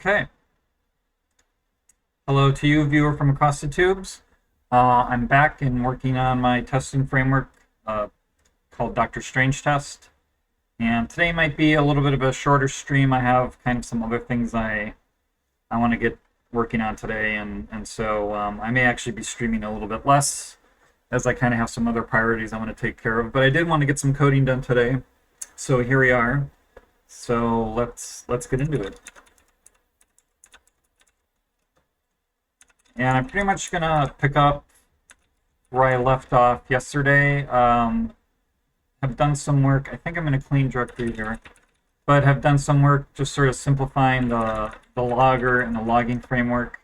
Okay. Hello to you, viewer from across the tubes. I'm back and working on my testing framework called Dr. Strangetest. And today might be a little bit of a shorter stream. I have kind of some other things I want to get working on today, and so I may actually be streaming a little bit less as I kind of have some other priorities I want to take care of. But I did want to get some coding done today, so here we are. So let's get into it. And I'm pretty much gonna pick up where I left off yesterday. Have done some work. I think I'm gonna clean directory here, but have done some work just sort of simplifying the logger and the logging framework.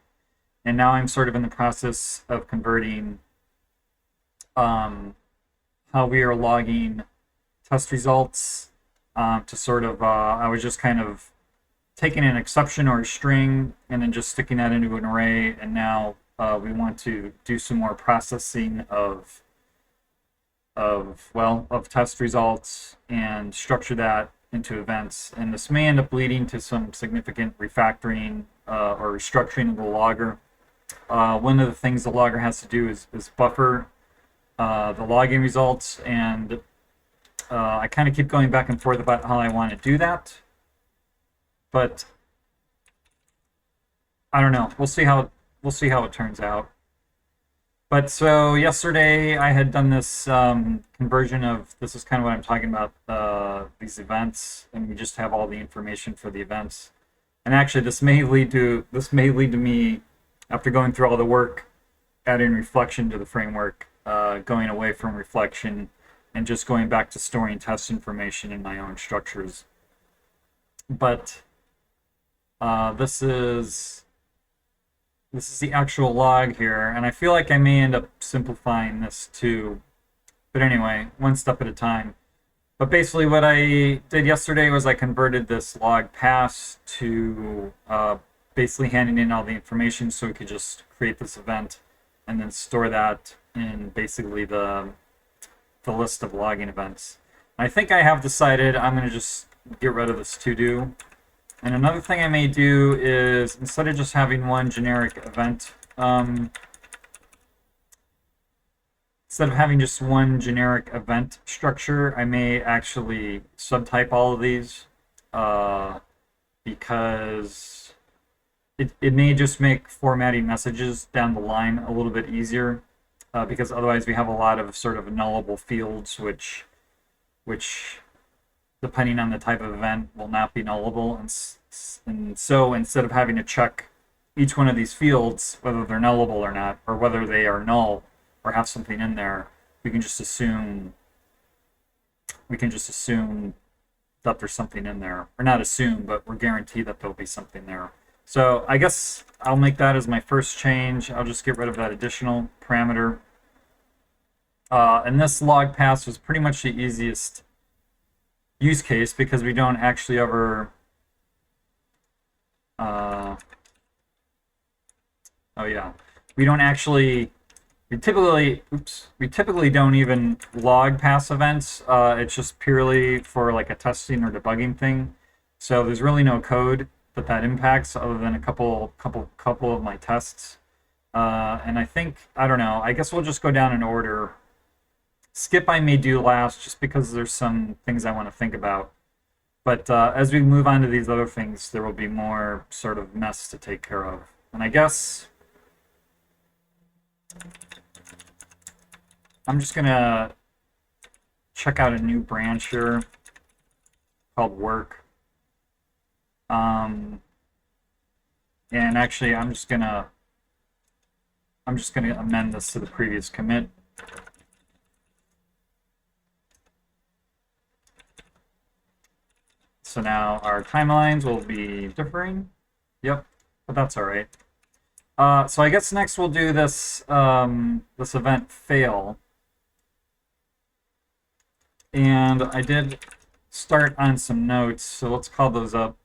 And now I'm sort of in the process of converting how we are logging test results to sort of I was just kind of taking an exception or a string and then just sticking that into an array, and now we want to do some more processing of test results and structure that into events. And this may end up leading to some significant refactoring or restructuring of the logger. One of the things the logger has to do is buffer the logging results, and I kind of keep going back and forth about how I want to do that. But I don't know. We'll see how it turns out. But so yesterday I had done this conversion of, this is kind of what I'm talking about, these events, and we just have all the information for the events. And actually this may lead to me, after going through all the work, adding reflection to the framework, going away from reflection and just going back to storing test information in my own structures. But this is the actual log here, and I feel like I may end up simplifying this too. But anyway, one step at a time. But basically what I did yesterday was I converted this log pass to basically handing in all the information so we could just create this event and then store that in basically the list of logging events. I think I have decided I'm going to just get rid of this to-do. And another thing I may do is, instead of just having one generic event, instead of having just one generic event structure, I may actually subtype all of these because it may just make formatting messages down the line a little bit easier, because otherwise we have a lot of sort of nullable fields which depending on the type of event, will not be nullable. And so instead of having to check each one of these fields, whether they're nullable or not, or whether they are null or have something in there, we can just assume that there's something in there. Or not assume, but we're guaranteed that there'll be something there. So I guess I'll make that as my first change. I'll just get rid of that additional parameter. And this log pass was pretty much the easiest use case because we don't actually ever we typically don't even log pass events. It's just purely for like a testing or debugging thing, so there's really no code that impacts other than a couple of my tests. And I don't know, I guess we'll just go down in order. Skip I may do last just because there's some things I want to think about. But as we move on to these other things, there will be more sort of mess to take care of. And I guess I'm just going to check out a new branch here called work. And actually I'm just going to amend this to the previous commit. So now our timelines will be differing. Yep, but that's all right. So I guess next we'll do this this event fail. And I did start on some notes, so let's call those up.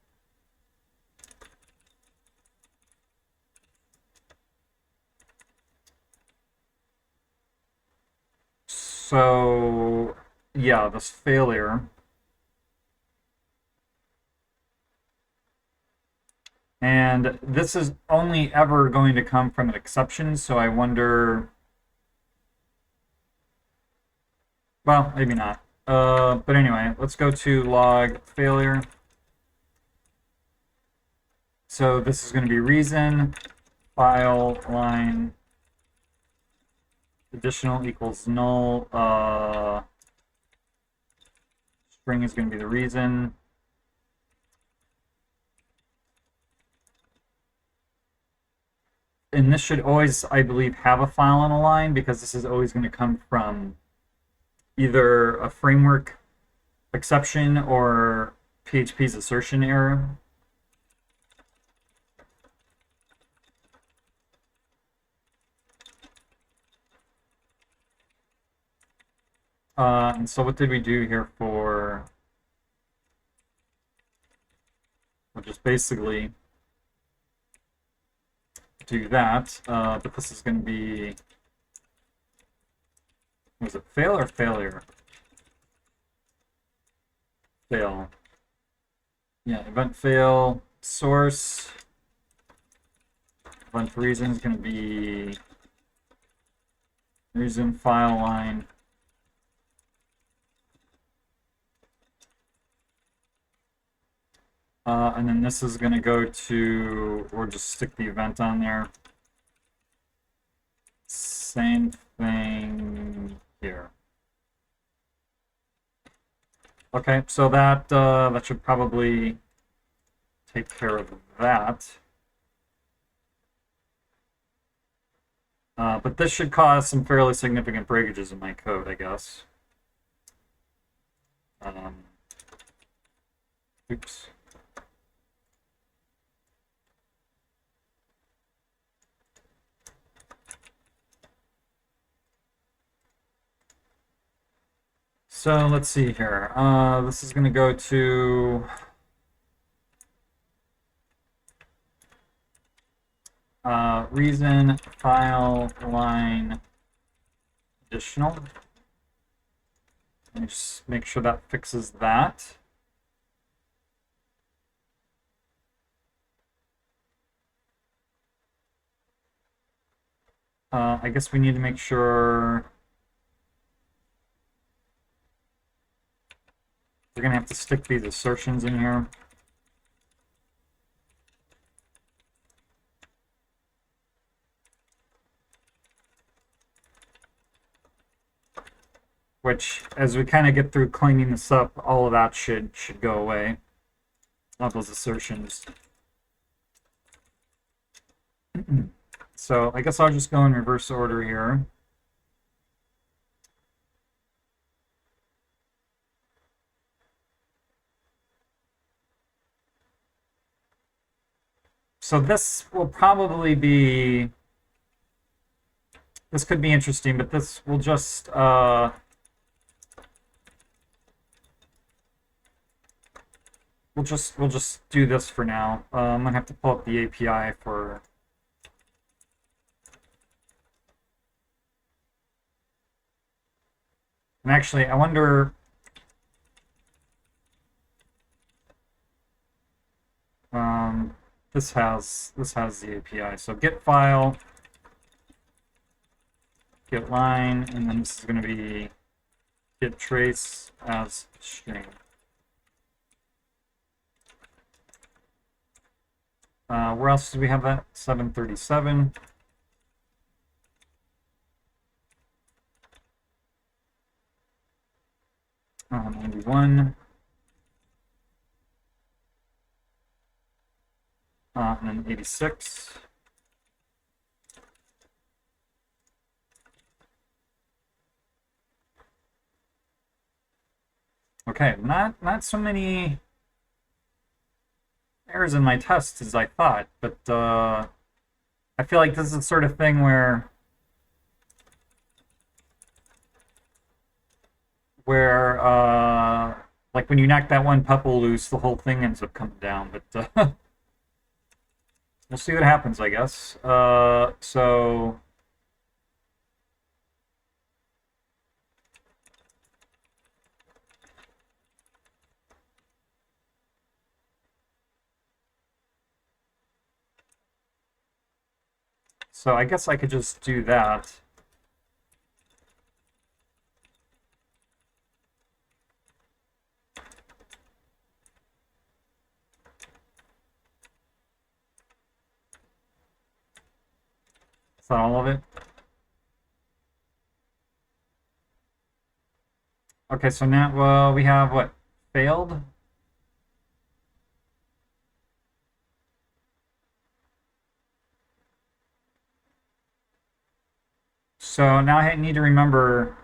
So yeah, this failure And this is only ever going to come from an exception, so I wonder, well, maybe not. But anyway, let's go to log failure. So this is going to be reason, file line, additional equals null. String is going to be the reason. And this should always, I believe, have a file on a line because this is always going to come from either a framework exception or PHP's assertion error. And so what did we do here for, we'll just basically do that, but this is going to be, was it fail or failure? Fail. Yeah, event fail, source, event reason is going to be reason file line. And then this is going to go to, or just stick the event on there. Same thing here. Okay, so that that should probably take care of that. But this should cause some fairly significant breakages in my code, I guess. Oops. So let's see here. This is going to go to reason file line additional. Let me just make sure that fixes that. I guess we need to make sure we're going to have to stick these assertions in here. Which, as we kind of get through cleaning this up, all of that should go away. All those assertions. So I guess I'll just go in reverse order here. So this will probably be, this could be interesting, but this will just we'll just do this for now. I'm gonna have to pull up the API for. And actually, I wonder. This has the API. So get file, get line, and then this is going to be get trace as string. Where else do we have that? 737. Only one. And then 86. Okay, not so many errors in my tests as I thought, but I feel like this is the sort of thing where like when you knock that one tuple loose, the whole thing ends up coming down. But we'll see what happens, I guess. So So I guess I could just do that. Is that all of it? Okay, so now, well, we have what? Failed? So now I need to remember.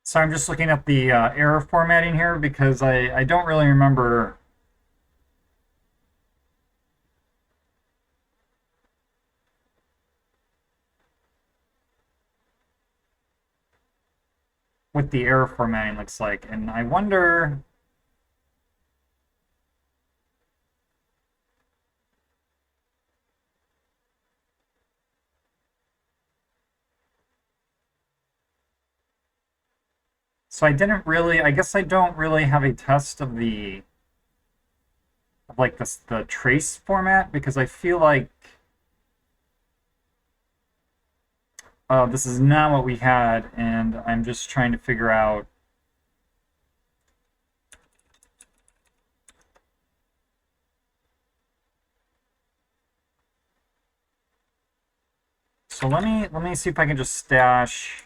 So I'm just looking at the error formatting here because I don't really remember. What the error formatting looks like. And I wonder. So I didn't really, I guess I don't really have a test of the, of like the trace format because I feel like this is not what we had, and I'm just trying to figure out. So let me see if I can just stash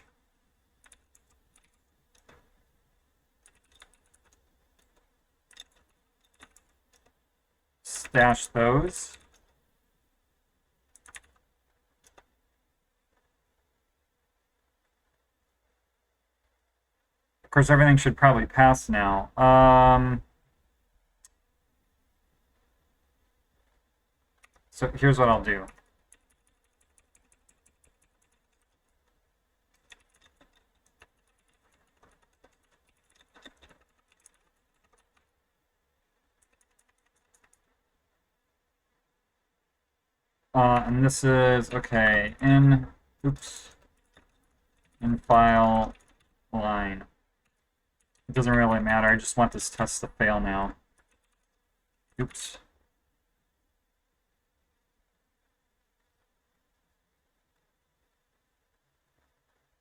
those. Of course, everything should probably pass now. So here's what I'll do. And this is, okay, oops, in file line. It doesn't really matter. I just want this test to fail now. Oops.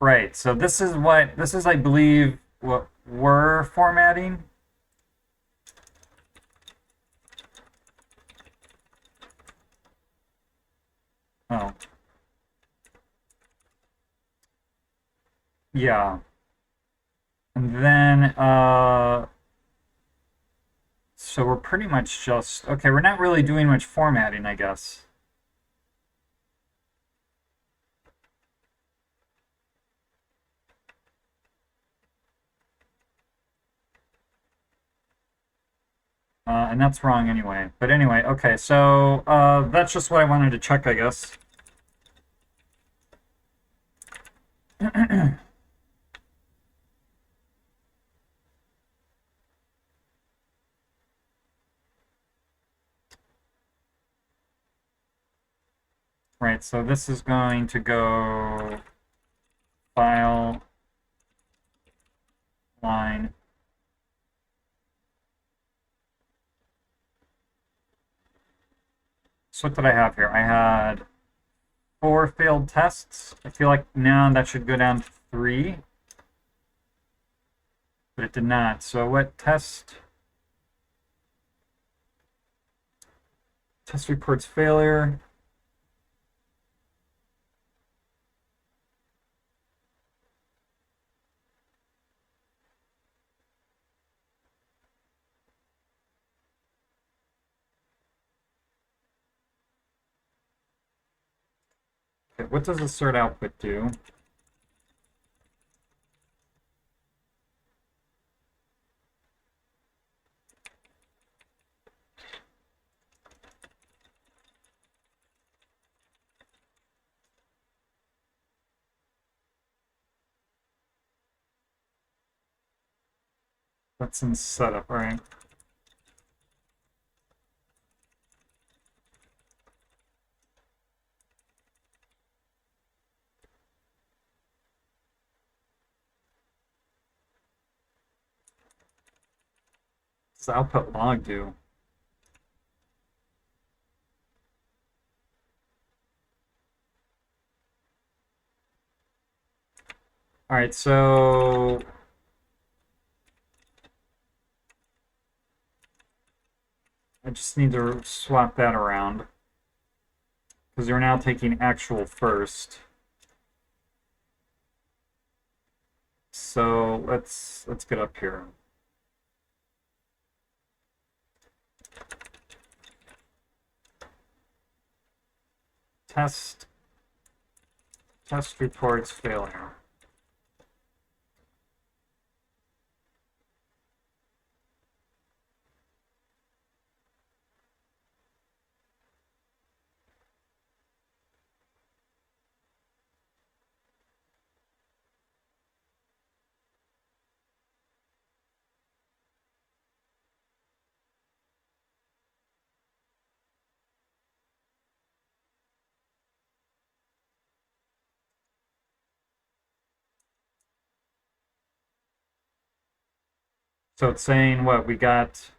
Right, so this is, I believe, what we're formatting. Oh. Yeah. And then, so we're pretty much just, okay, we're not really doing much formatting, I guess. And that's wrong anyway. But anyway, okay, so that's just what I wanted to check, I guess. Right, so this is going to go file line. So what did I have here? I had 4 failed tests. I feel like now that should go down to 3. But it did not. So what test? Test reports failure. Okay, what does assert output do? That's in setup, right? What's the output log do? All right, so I just need to swap that around because you're now taking actual first. So let's get up here. Test reports failure. So it's saying what we got.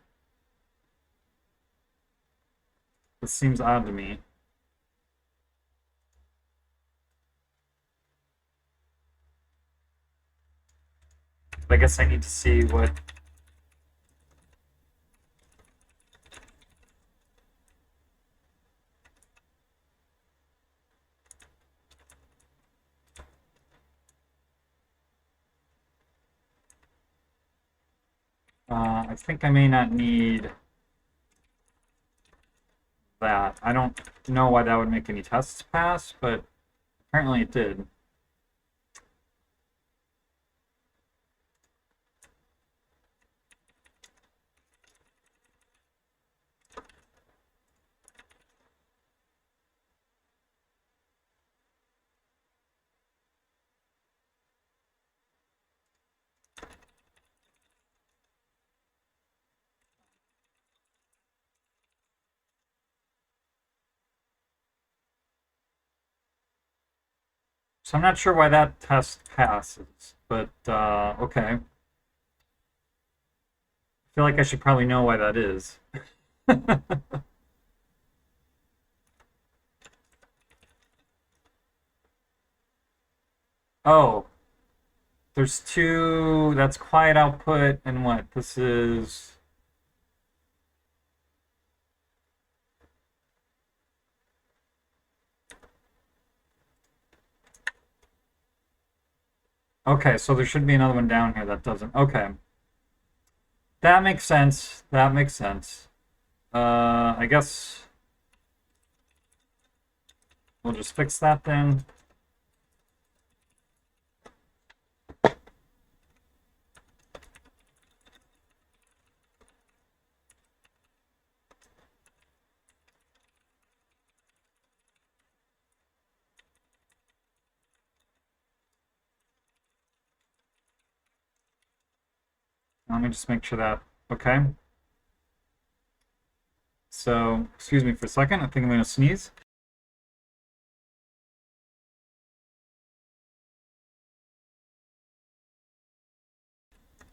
This seems odd to me. I guess I need to see what. I think I may not need that. I don't know why that would make any tests pass, but apparently it did. So I'm not sure why that test passes, but okay. I feel like I should probably know why that is. Oh, there's two. That's quiet output, and what? This is. Okay, so there should be another one down here that doesn't. Okay. That makes sense. That makes sense. I guess we'll just fix that then. Let me just make sure that, okay. So, excuse me for a second. I think I'm going to sneeze.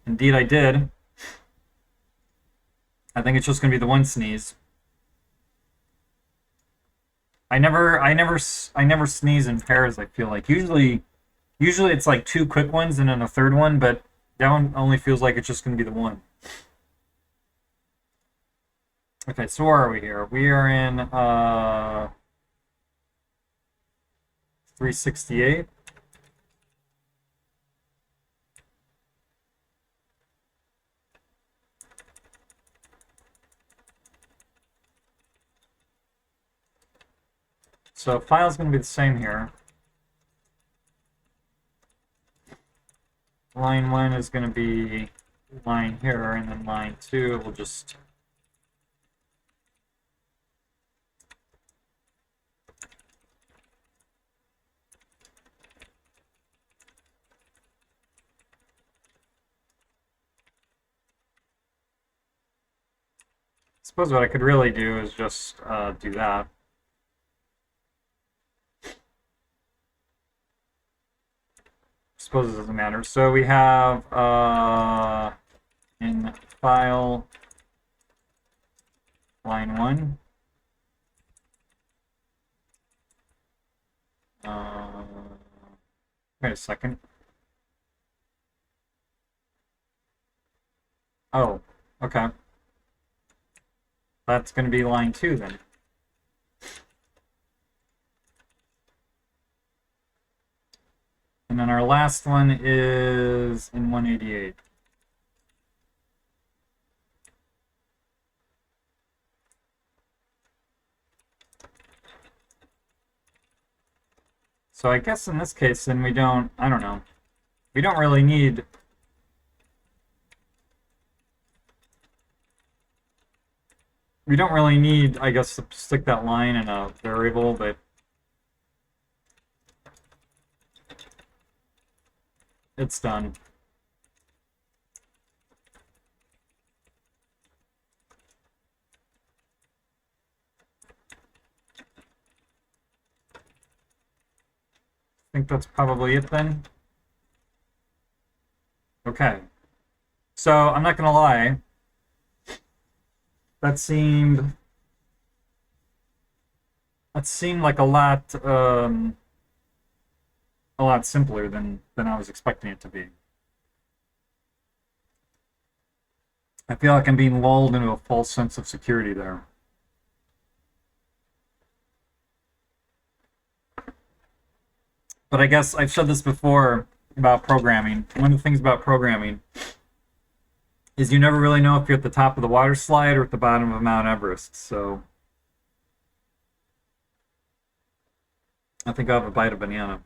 Indeed, I did. I think it's just going to be the one sneeze. I never sneeze in pairs. I feel like usually it's like two quick ones and then a third one, but that one only feels like it's just going to be the one. Okay, so where are we here? We are in 368. So file's going to be the same here. Line 1 is going to be line here, and then line 2 will just suppose what I could really do is just do that. Suppose it doesn't matter. So we have in file line 1. Wait a second. Oh, okay. That's going to be line 2 then. And then our last one is in 188. So I guess in this case, then I don't know. We don't really need I guess, to stick that line in a variable, but it's done. I think that's probably it then. Okay. So I'm not gonna lie. That seemed like a lot simpler than I was expecting it to be. I feel like I'm being lulled into a false sense of security there. But I guess I've said this before about programming. One of the things about programming is you never really know if you're at the top of the water slide or at the bottom of Mount Everest. So I think I'll have a bite of banana.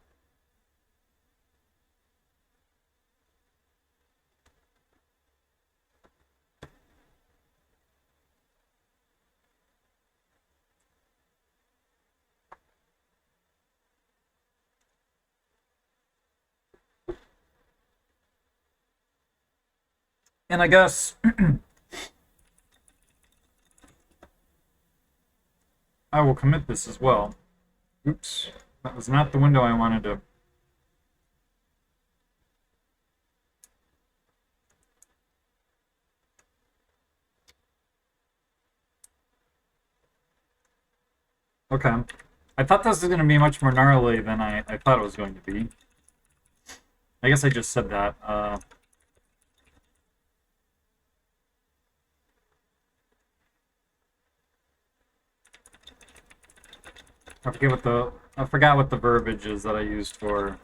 And I guess I will commit this as well. Oops, that was not the window I wanted to. Okay. I thought this was going to be much more gnarly than I thought it was going to be. I guess I just said that. I forgot what the verbiage is that I used for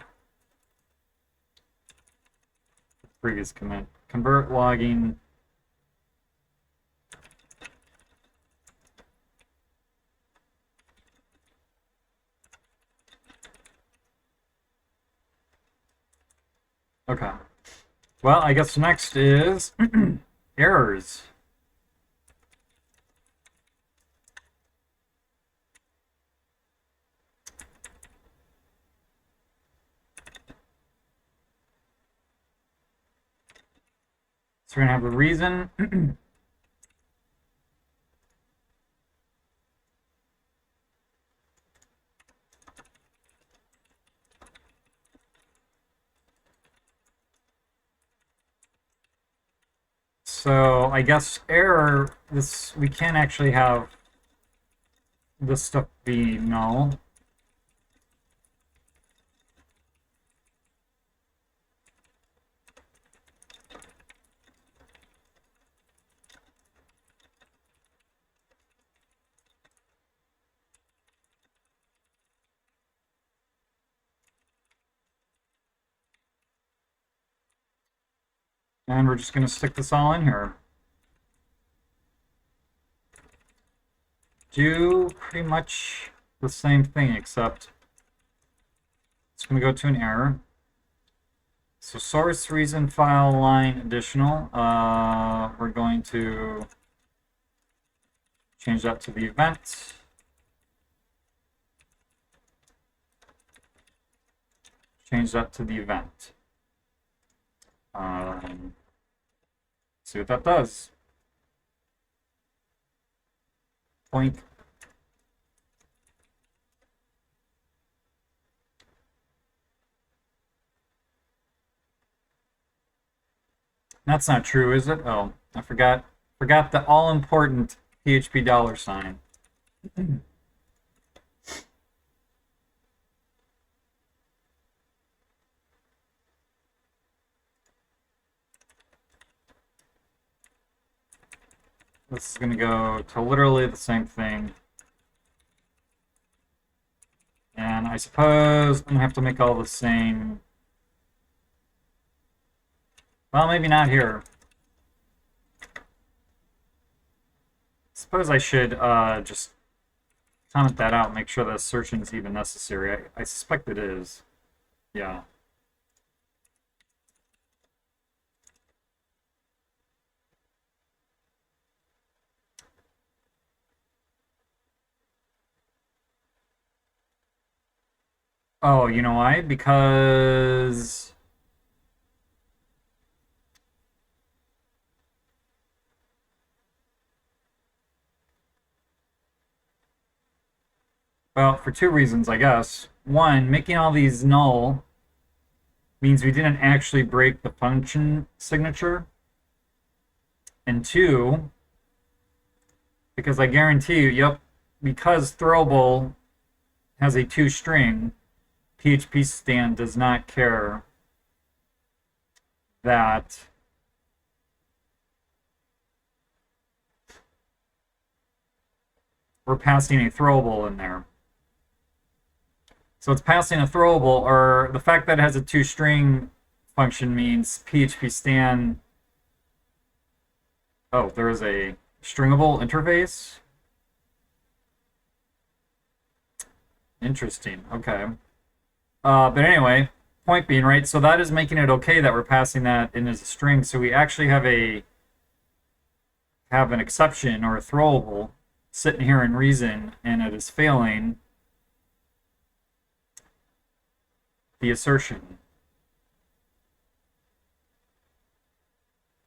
the previous commit. Convert logging. Okay. Well, I guess next is errors. So we're gonna have a reason. So I guess error, we can't actually have this stuff be null. And we're just going to stick this all in here. Do pretty much the same thing, except it's going to go to an error. So source, reason, file, line, additional. We're going to change that to the event. Change that to the event. See what that does. Boink. That's not true, is it? Oh, I forgot the all-important PHP $sign. This is going to go to literally the same thing. And I suppose I'm going to have to make all the same. Well, maybe not here. Suppose I should just comment that out, make sure the assertion is even necessary. I suspect it is. Yeah. Oh, you know why? Because... Well, for two reasons, I guess. One, making all these null means we didn't actually break the function signature. And two, because I guarantee you, yep, because throwable has a toString, PHP stand does not care that we're passing a throwable in there. So it's passing a throwable, or the fact that it has a toString function means PHP stand. Oh, there is a stringable interface. Interesting. Okay. But anyway, point being, right? So that is making it okay that we're passing that in as a string. So we actually have an exception or a throwable sitting here in reason, and it is failing the assertion.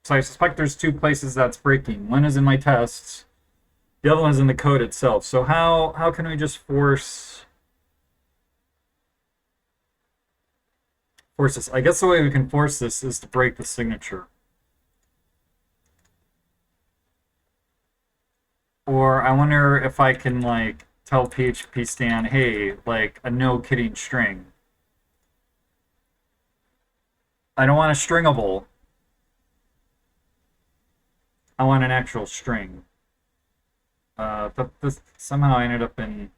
So I suspect there's two places that's breaking. One is in my tests, the other one is in the code itself. So how can we just force this? I guess the way we can force this is to break the signature. Or I wonder if I can like tell PHP stand, hey, like a no kidding string. I don't want a stringable. I want an actual string. But this somehow I ended up in.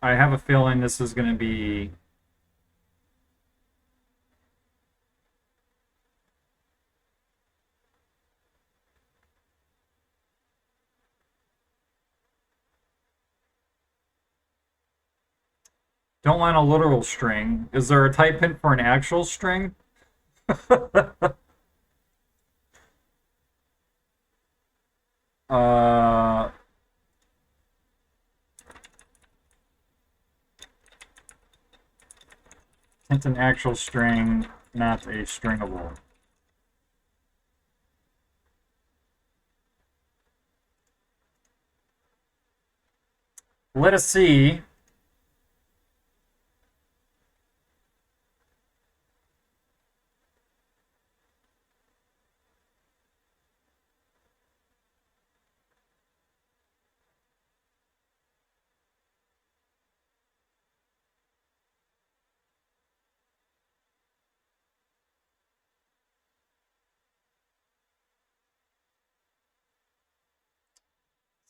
I have a feeling this is going to be. Don't want a literal string. Is there a type hint for an actual string? uh, Hint an actual string, not a stringable. Let us see.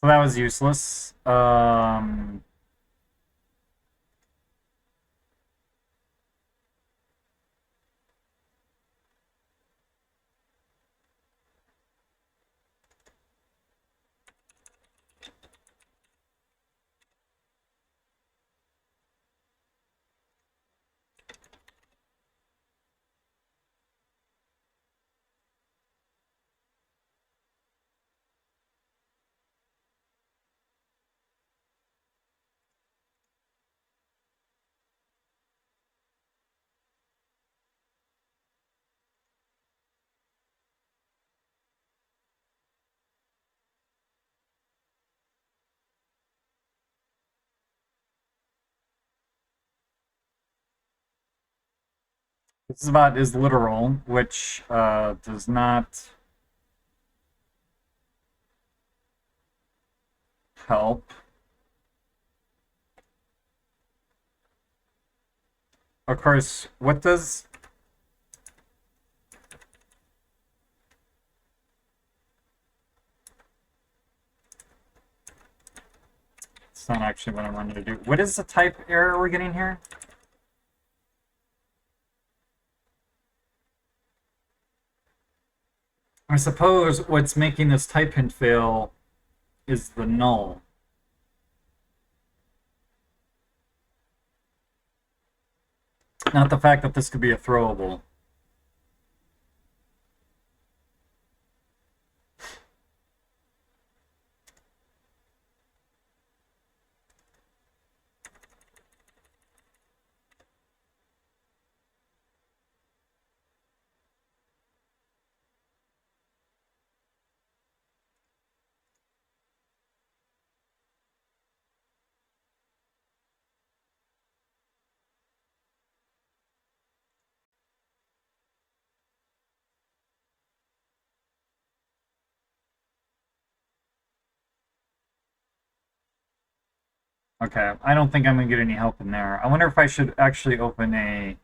So that was useless. This is about is literal, which does not help. Of course, what does... It's not actually what I wanted to do. What is the type error we're getting here? I suppose what's making this type hint fail is the null. Not the fact that this could be a throwable. Okay, I don't think I'm gonna get any help in there. I wonder if I should actually open a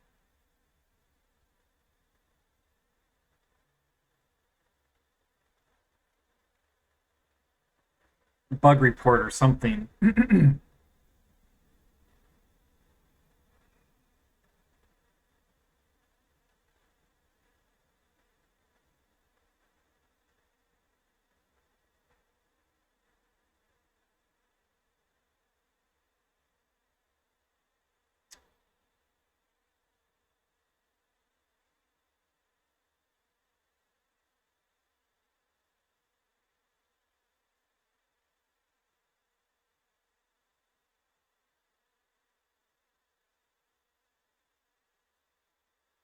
bug report or something.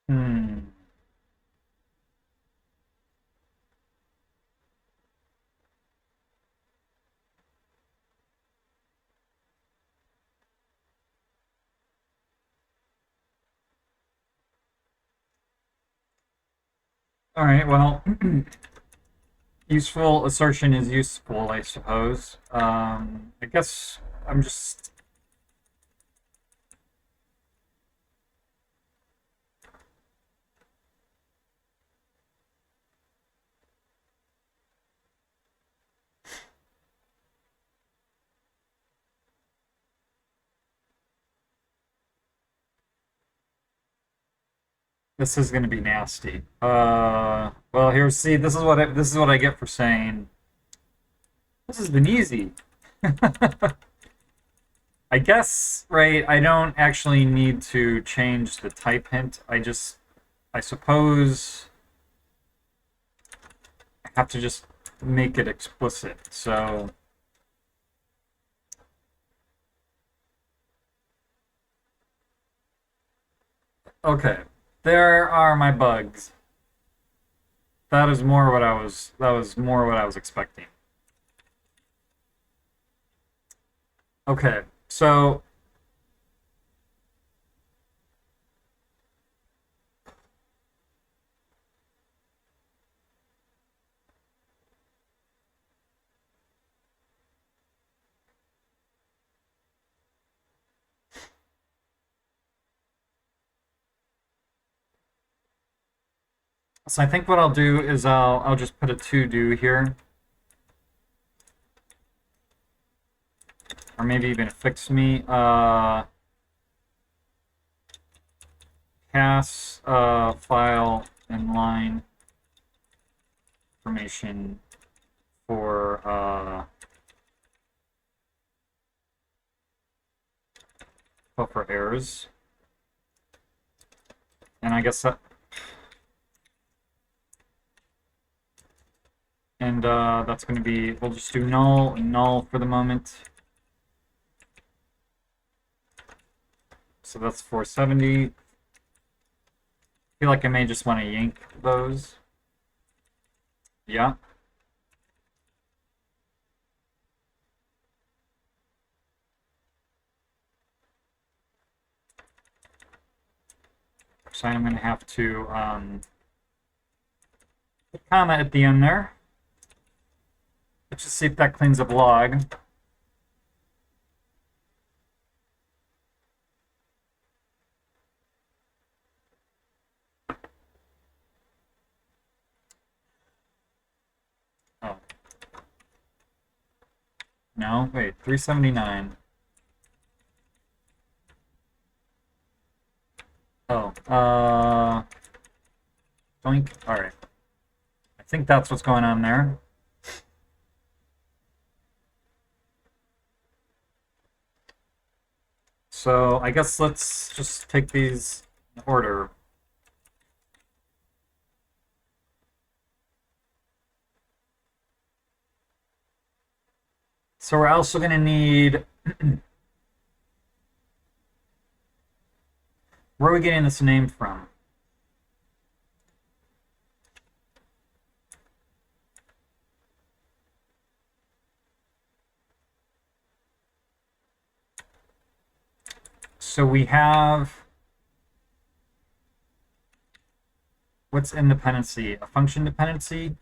Hmm. All right, well, useful assertion is useful, I suppose. I guess I'm just... This is going to be nasty. Well, here, see, this is what I get for saying this has been easy. I guess, right, I don't actually need to change the type hint. I suppose I have to just make it explicit. So, okay, there are my bugs. That was more what I was expecting. Okay, so I think what I'll do is I'll just put a to do here, or maybe even a fix me. Pass file inline information for buffer errors, and I guess that. And that's going to be, we'll just do null and null for the moment. So that's 470. I feel like I may just want to yank those. Yeah. So I'm going to have to put a comma at the end there. Let's just see if that cleans up log. Oh. No, wait, 379. Oh, doink. All right. I think that's what's going on there. So I guess let's just take these in order. So we're also going to need, where are we getting this name from? So we have, what's in dependency? A function dependency?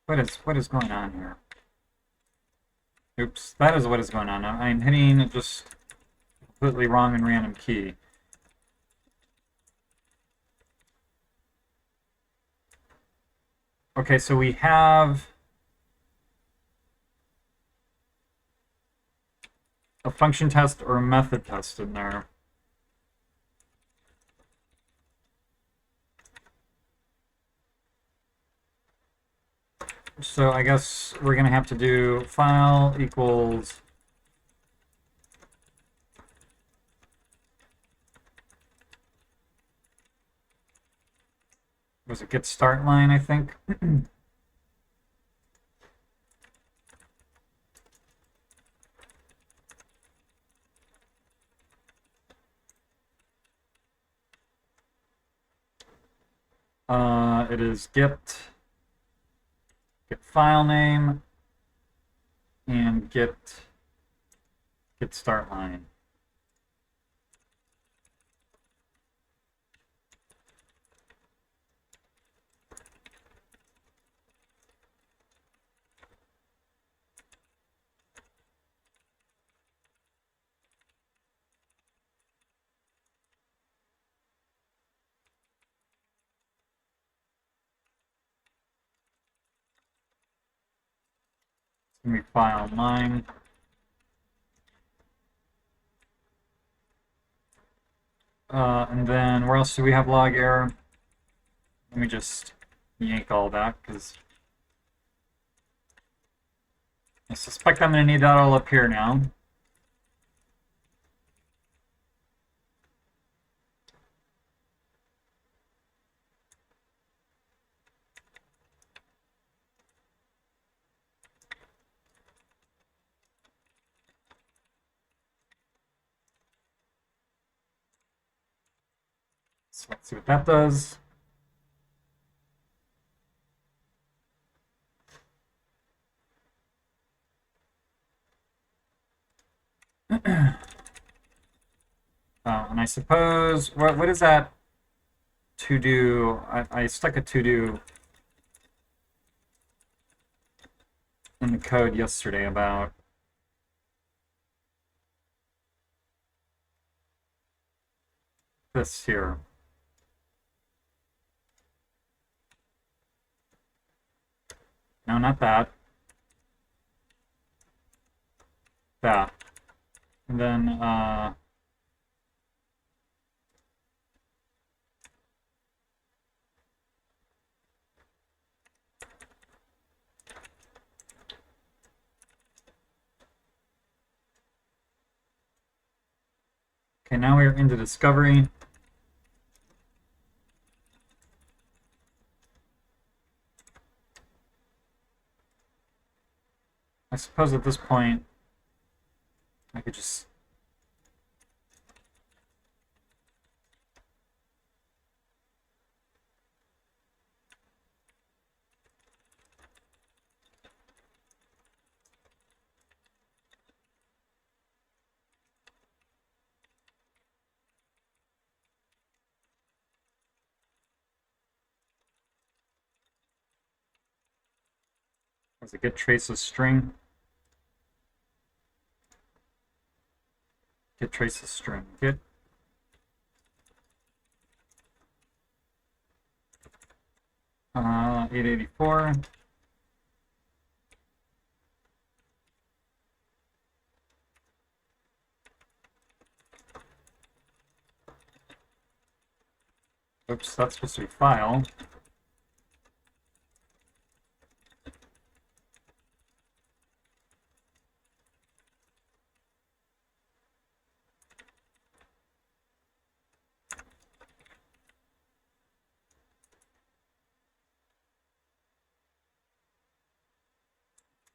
What is going on here? Oops, that is what is going on. I'm hitting just completely wrong and random key. Okay, so we have a function test or a method test in there. So I guess we're going to have to do file equals was it get start line, I think? It is get file name and get start line. It's going to be file line. And then where else do we have log error? Let me just yank all that because I suspect I'm going to need that all up here now. So let's see what that does. And I suppose, what is that to do? I stuck a to do in the code yesterday about this here. No, not that. That. And then, okay, now we're into discovery. I suppose at this point, I could just Is it get trace of string? Get trace of string. Get 884. Oops, that's supposed to be file.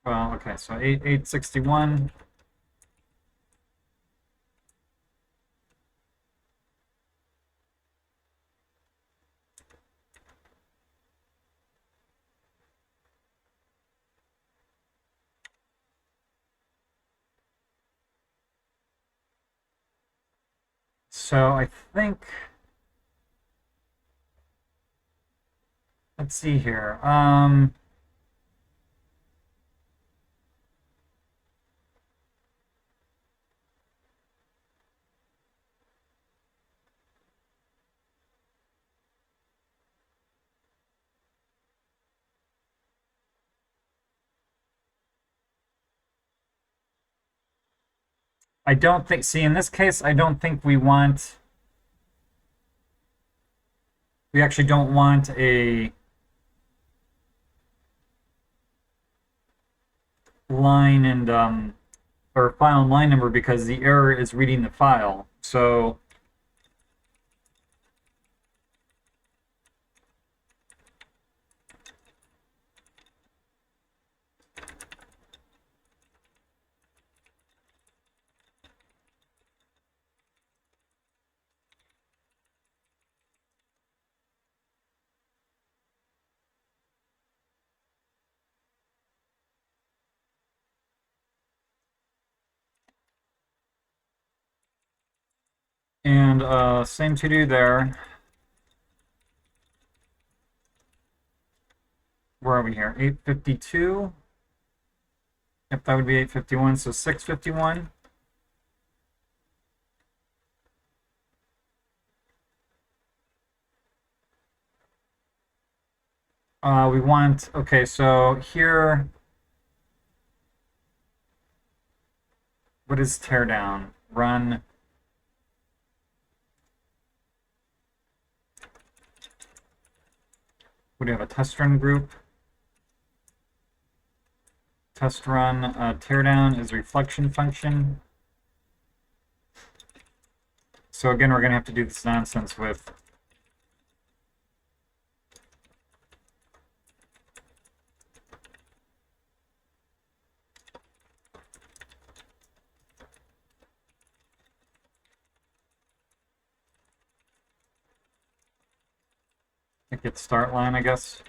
Well, okay, so 861. So I think, let's see here. I don't think, see, in this case, I don't think we actually don't want a line and, or file and line number because the error is reading the file. So, and same to do there. Where are we here? 852. Yep, that would be 851. So 651. We want, okay, so here, what is teardown? Run. We have a test run group. Test run teardown is reflection function. So again, we're going to have to do this nonsense with get start line, I guess.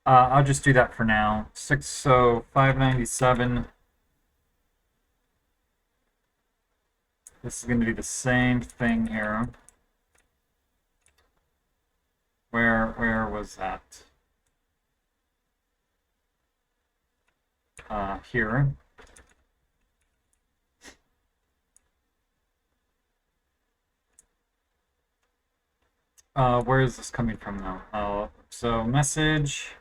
I'll just do that for now. 597. This is going to be the same thing here. Where was that? Here. Where is this coming from now? So message.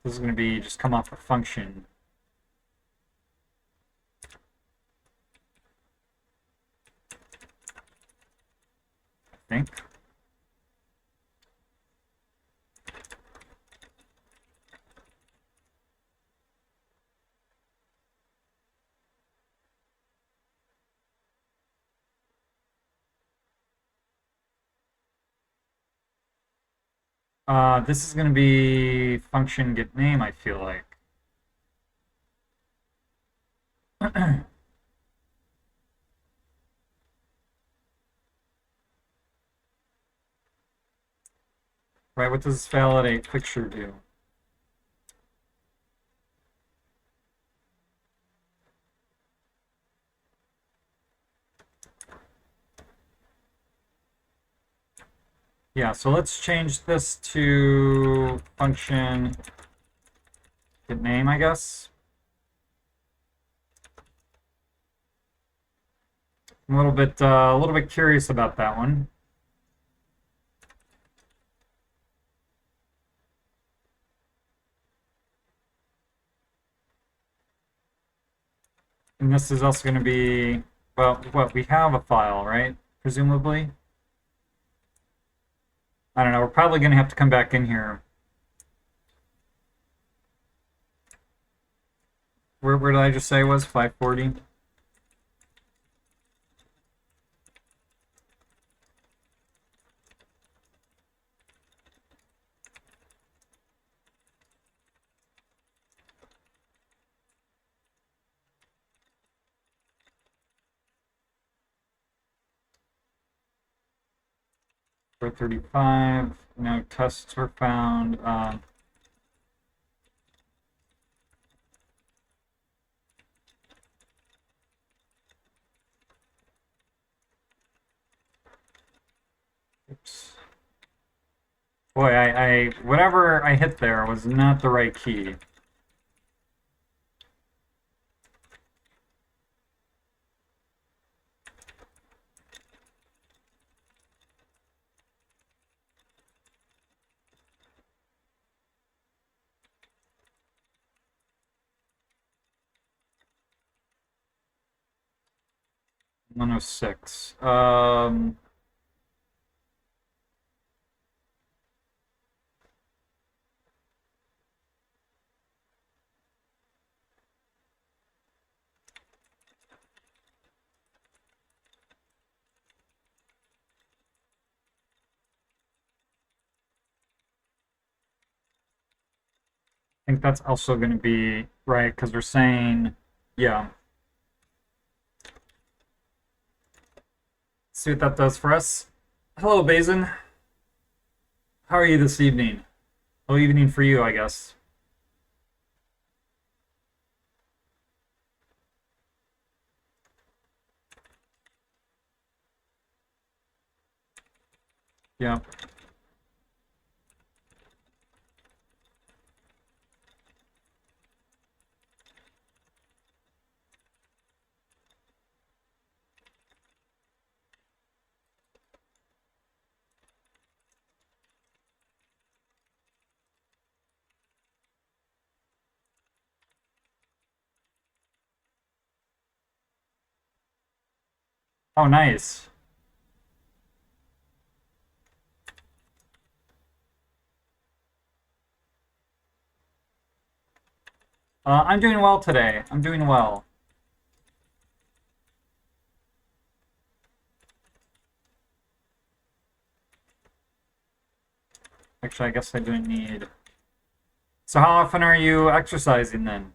This is going to be just come off a function. I think. This is going to be function get name, I feel like. Right, what does validate picture do? Yeah, so let's change this to function get name, I guess. I'm a little bit curious about that one. And this is also going to be, well, what, we have a file, right? Presumably. I don't know, we're probably going to have to come back in here. Where did I just say it was? 540? For 35. No tests were found. Oops. Boy, whatever I hit there was not the right key. $106. I think that's also going to be right because we're saying, yeah. See what that does for us. Hello, Basin. How are you this evening? Well, evening for you, I guess. Yeah. Oh, nice. I'm doing well today. I'm doing well. Actually, I guess I do need. So, how often are you exercising then?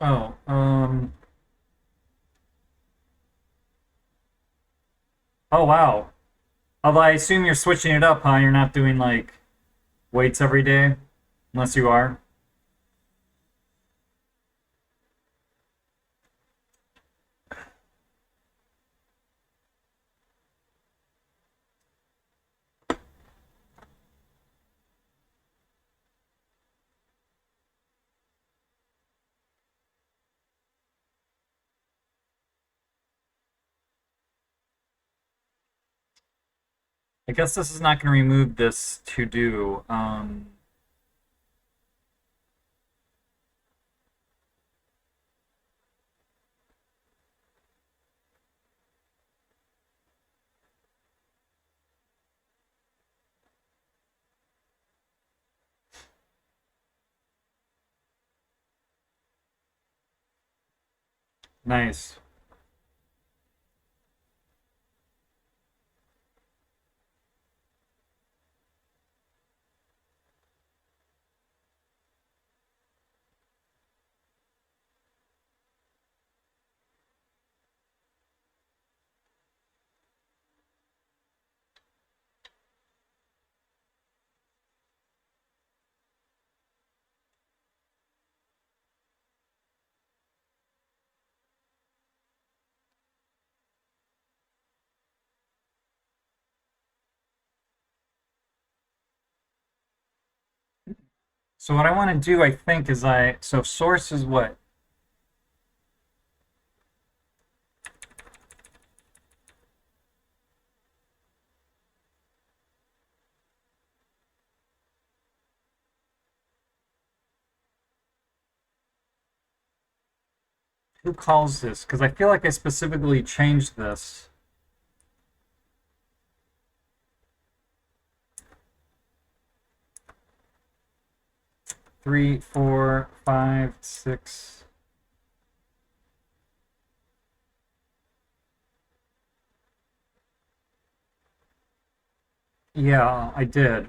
Oh, oh wow. Although I assume you're switching it up, huh? You're not doing like weights every day, unless you are. I guess this is not going to remove this to do. Nice. So what I want to do, I think, is so source is what? Who calls this? Because I feel like I specifically changed this. Three, four, five, six. Yeah, I did.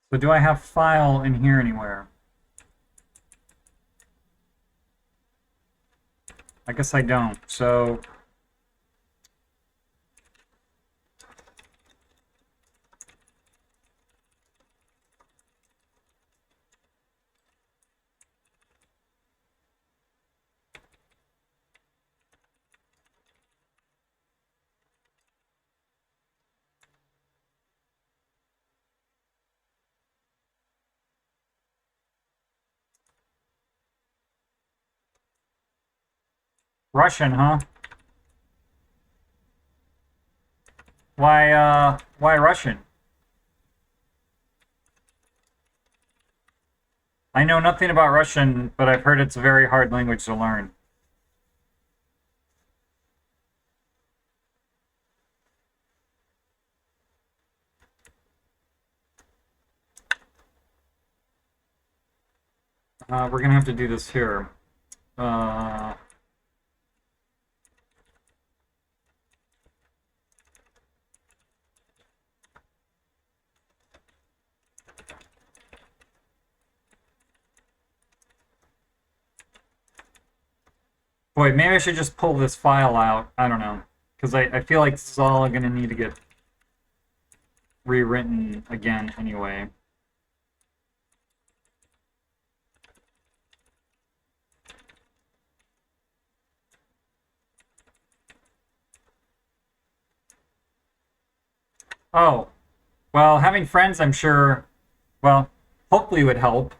So do I have file in here anywhere? I guess I don't. So Russian, huh? Why Russian? I know nothing about Russian, but I've heard it's a very hard language to learn. We're gonna have to do this here. Uh, Boy, maybe I should just pull this file out. I don't know. Because I feel like this is all going to need to get rewritten again anyway. Oh, well, having friends, I'm sure, well, hopefully would help.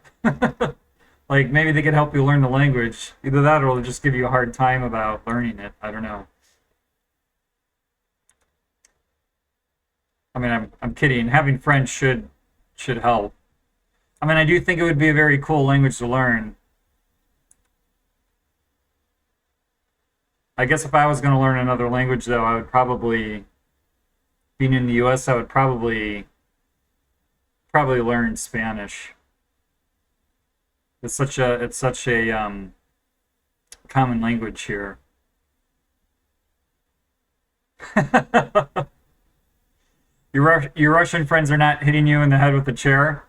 Like, maybe they could help you learn the language. Either that or they'll just give you a hard time about learning it. I don't know. I mean, I'm kidding. Having friends should help. I mean, I do think it would be a very cool language to learn. I guess if I was going to learn another language, though, I would probably, being in the U.S., I would probably learn Spanish. It's such a common language here. Your Russian friends are not hitting you in the head with a chair.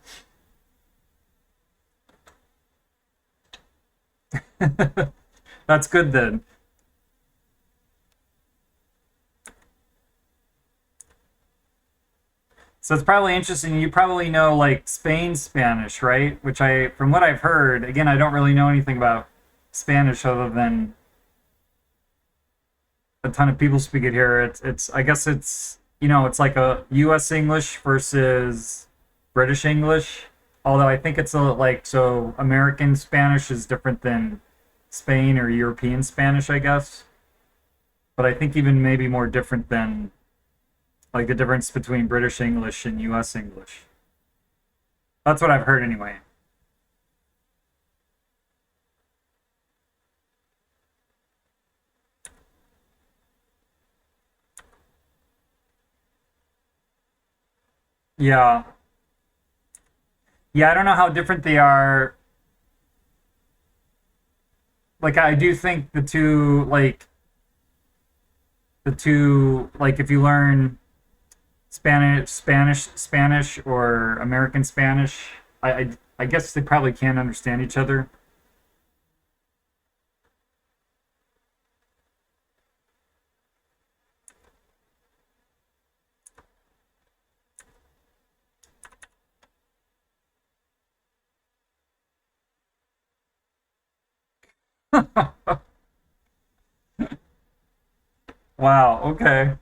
That's good then. So it's probably interesting. You probably know like Spain Spanish, right? Which from what I've heard, again, I don't really know anything about Spanish other than a ton of people speak it here. I guess it's like a U.S. English versus British English. Although I think it's a like so American Spanish is different than Spain or European Spanish, I guess. But I think even maybe more different than like the difference between British English and U.S. English. That's what I've heard anyway. Yeah. Yeah, I don't know how different they are. Like I do think the two like if you learn Spanish or American Spanish, I guess they probably can understand each other. Wow, okay.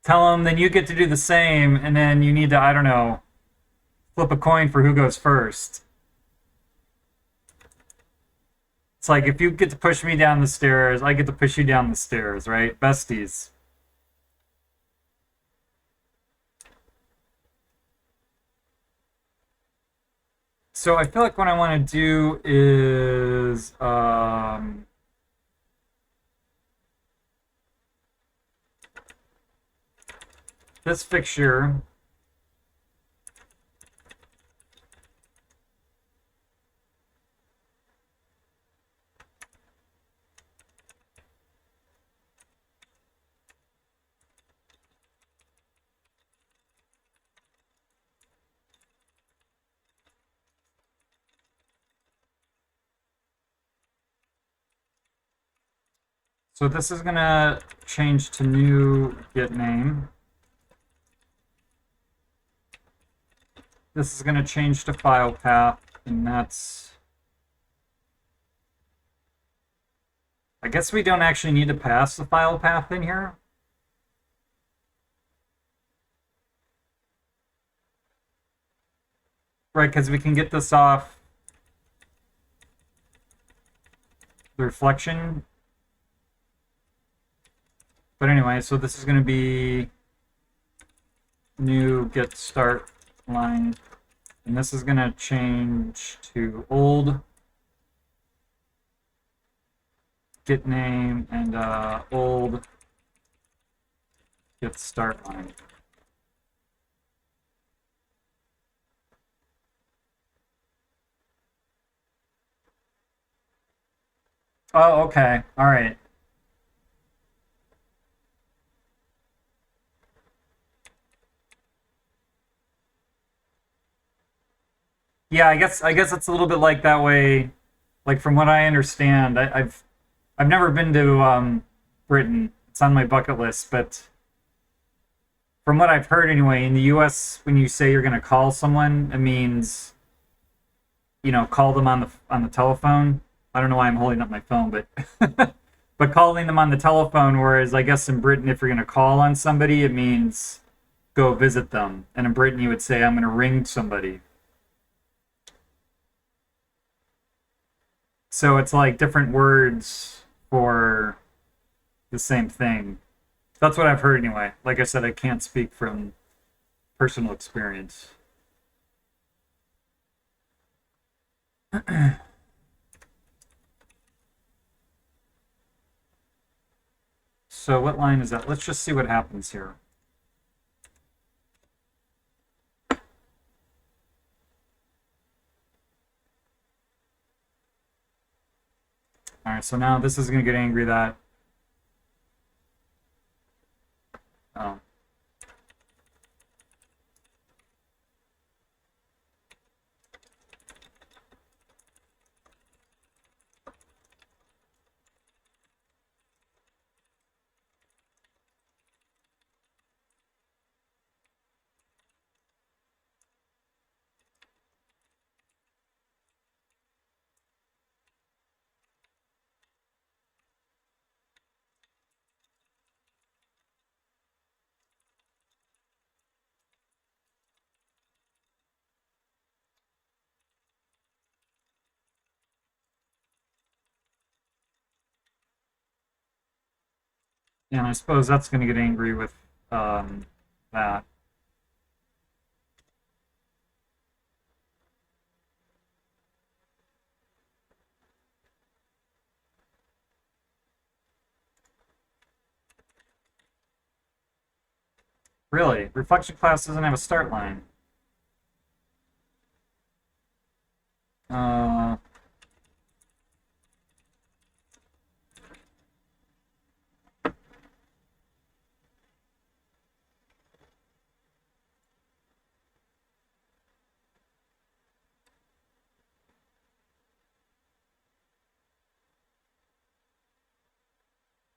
Tell them then you get to do the same, and then you need to, I don't know, flip a coin for who goes first. It's like if you get to push me down the stairs, I get to push you down the stairs, right? Besties. So I feel like what I want to do is this fixture. So this is gonna change to new get name. This is gonna change to file path, and that's. I guess we don't actually need to pass the file path in here. Right, because we can get this off the reflection. But anyway, so this is going to be new get start line. And this is going to change to old get name and old get start line. Oh, okay. All right. Yeah, I guess it's a little bit like that way. Like from what I understand, I've never been to Britain. It's on my bucket list, but from what I've heard anyway, in the US when you say you're going to call someone, it means call them on the telephone. I don't know why I'm holding up my phone, but but calling them on the telephone, whereas I guess in Britain if you're going to call on somebody, it means go visit them. And in Britain you would say I'm going to ring somebody. So it's like different words for the same thing. That's what I've heard anyway. Like I said, I can't speak from personal experience. So what line is that? Let's just see what happens here. All right, so now this is going to get angry that. Oh. And I suppose that's going to get angry with that. Really? Reflection class doesn't have a start line. Uh,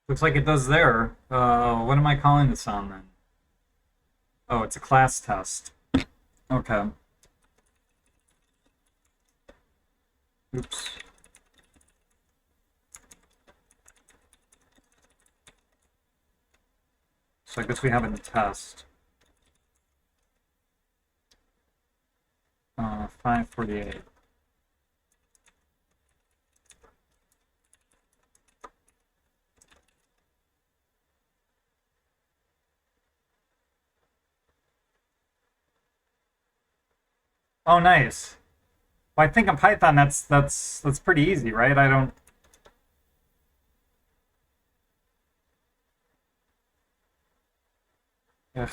looks like it does there. What am I calling this on then? Oh, it's a class test. Okay. Oops. So I guess we have it in test. 548. Oh, nice. Well, I think in Python that's pretty easy, right? I don't. Ugh.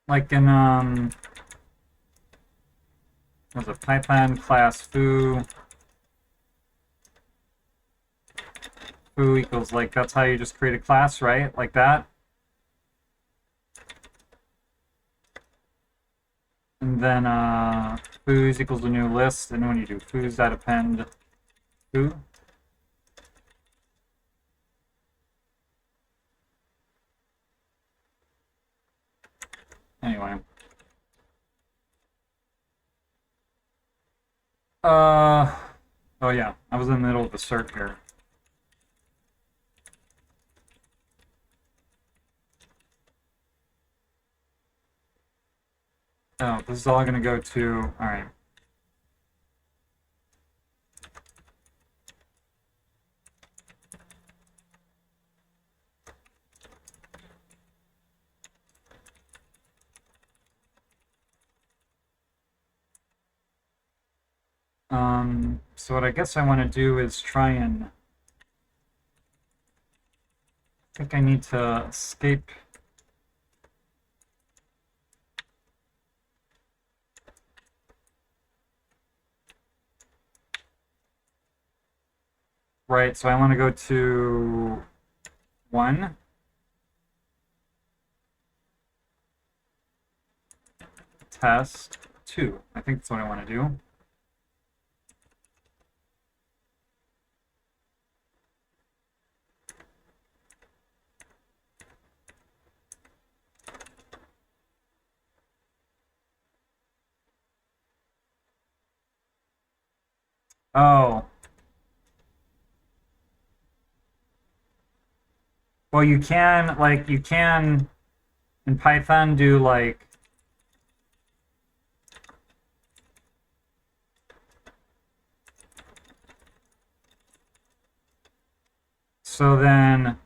Like in there's a Python class foo equals, like, that's how you just create a class, right? Like that. And then foo's equals a new list, and when you do foo's.append foo. Anyway. Oh yeah, I was in the middle of a cert here. Oh, this is all gonna go to, all right. So what I guess I want to do is try and, I think I need to escape. Right, so I want to go to 1. Test 2. I think that's what I want to do. Oh. Well, you can, like, you can in Python do, like, so then,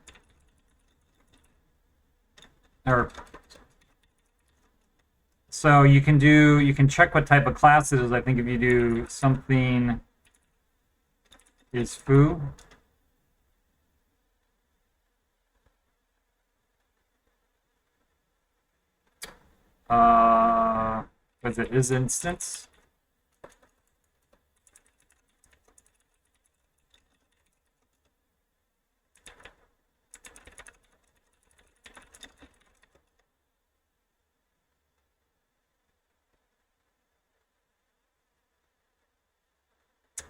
or, so you can check what type of class it is. I think if you do something is foo. What is it? Is instance?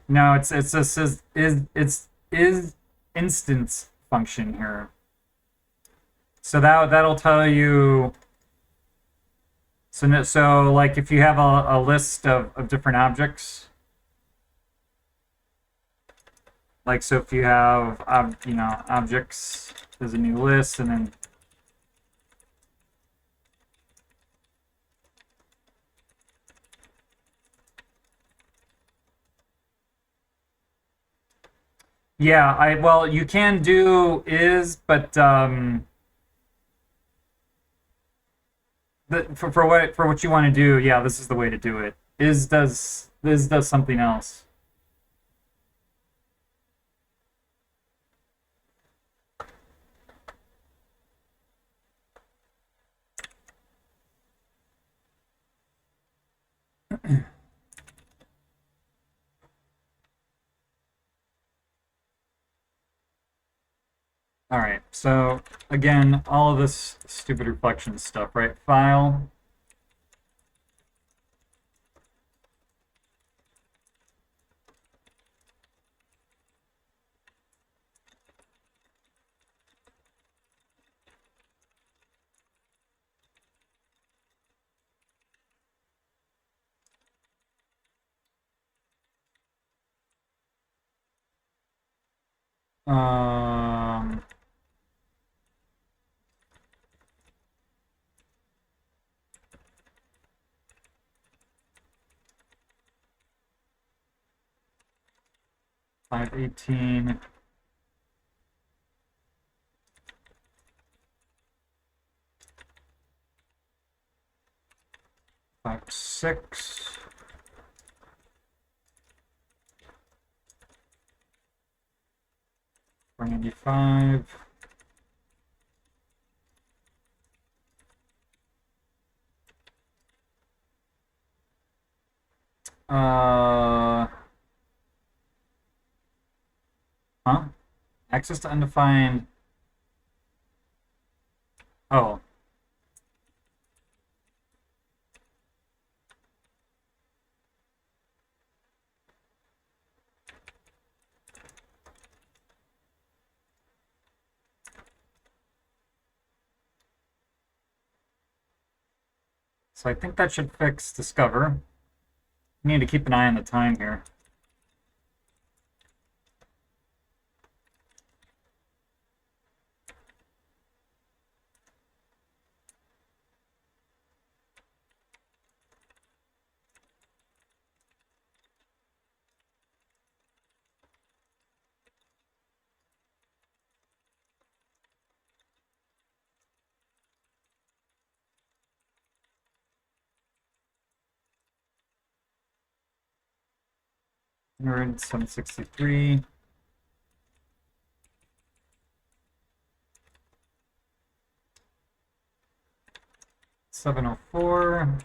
No, it's this is instance function here. So that'll tell you. So like if you have a list of different objects, like so if you have objects, there's a new list, and then yeah, well you can do is, but for what you want to do, yeah, this is the way to do it. Is does something else. All right, so again, all of this stupid reflection stuff, right? File. Um, $518. $5.6. $4.95. Huh? Access to undefined. Oh. So I think that should fix Discover. We need to keep an eye on the time here. Nerd 763. $704.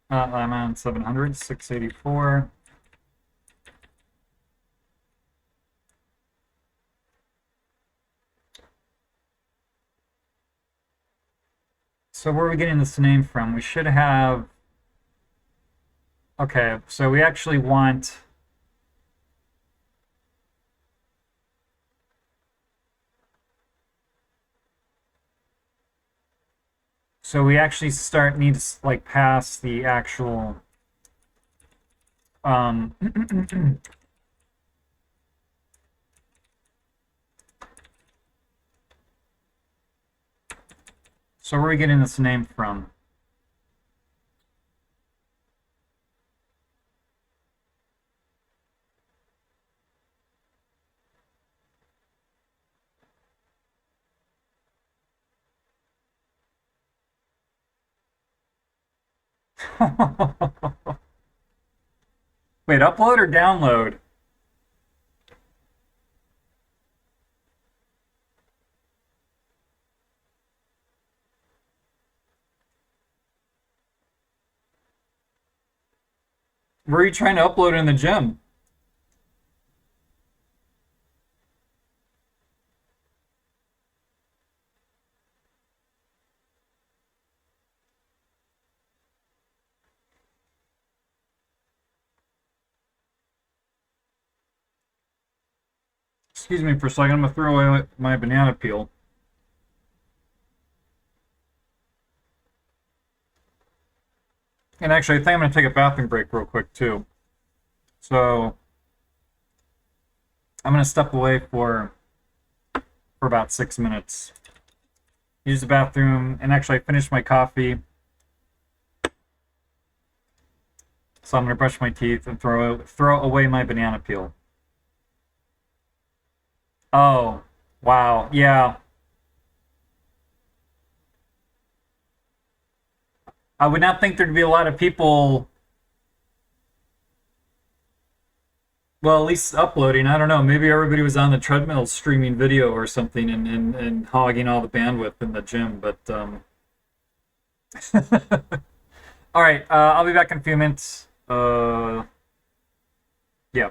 I'm on 700. $684. So where are we getting this name from? We should have. Okay, so we actually want. So we actually need to like pass the actual. So where are we getting this name from? Wait, upload or download? Where are you trying to upload in the gym? Excuse me for a second. I'm gonna throw away my banana peel. And actually, I think I'm gonna take a bathroom break real quick too. So I'm gonna step away for about 6 minutes. Use the bathroom, and actually, I finished my coffee. So I'm gonna brush my teeth and throw away my banana peel. Oh, wow, yeah. I would not think there'd be a lot of people. Well, at least uploading. I don't know. Maybe everybody was on the treadmill streaming video or something and hogging all the bandwidth in the gym. But all right, I'll be back in a few minutes. Yeah.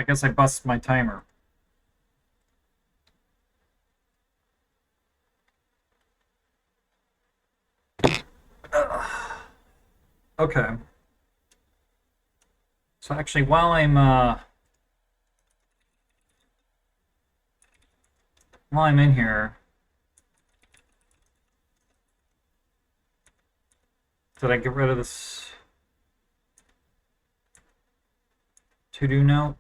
guess I bust my timer. Okay. So actually, while I'm in here, did I get rid of this to-do note?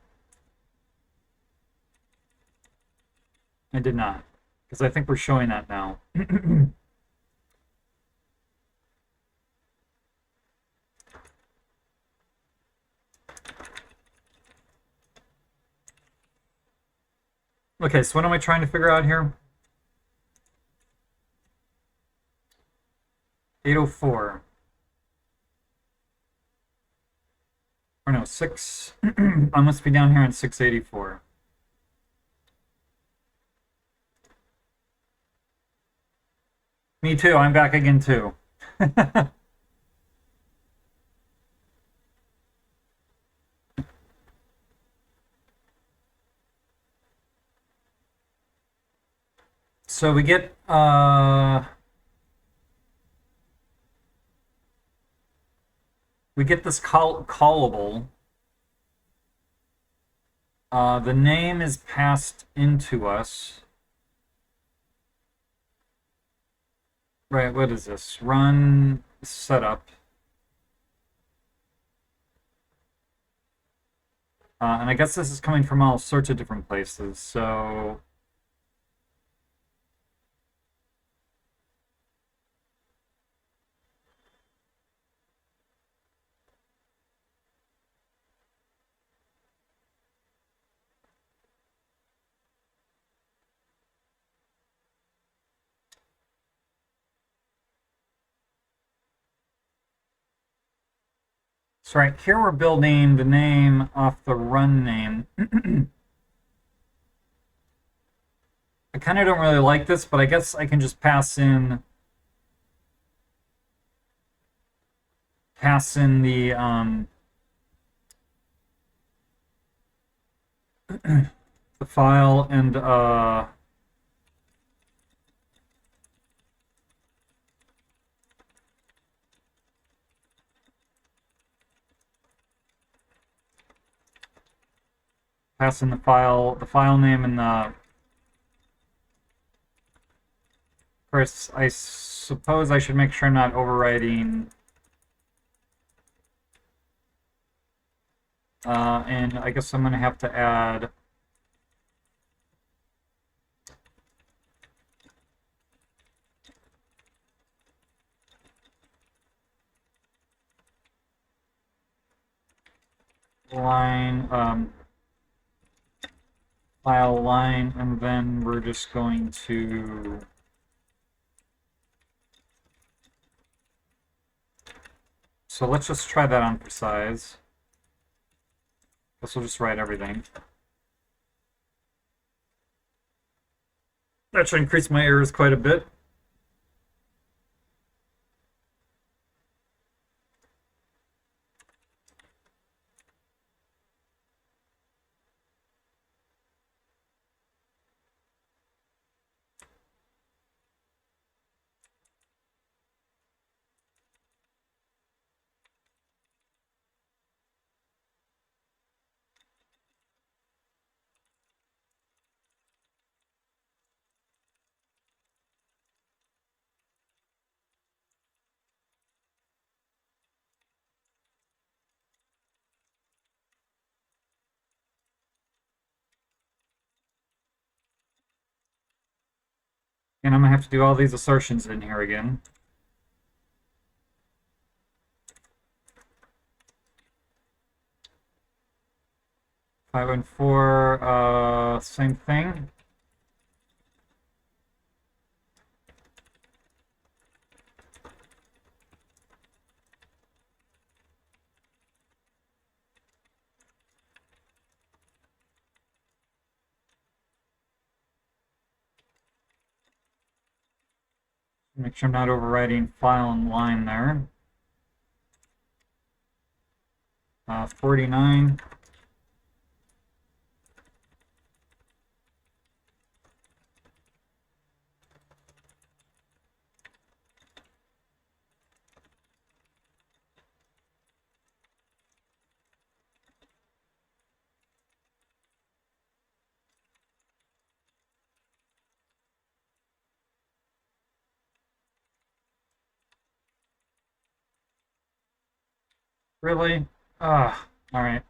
I did not, because I think we're showing that now. Okay, so what am I trying to figure out here? 804. Or no, 6. I must be down here in 684. Me too, I'm back again too. So we get this callable. The name is passed into us. Right, what is this? Run setup. And I guess this is coming from all sorts of different places. So right here we're building the name off the run name. I kind of don't really like this, but I guess I can just pass in the the file and pass in the file name and the first. I suppose I should make sure I'm not overwriting. And I guess I'm going to have to add line, file line, and then we're just going to so let's just try that on for size. Guess we'll just write everything. That should increase my errors quite a bit. And I'm going to have to do all these assertions in here again. Five and four, same thing. Make sure I'm not overwriting file and line there. 49. Really? Ah, all right.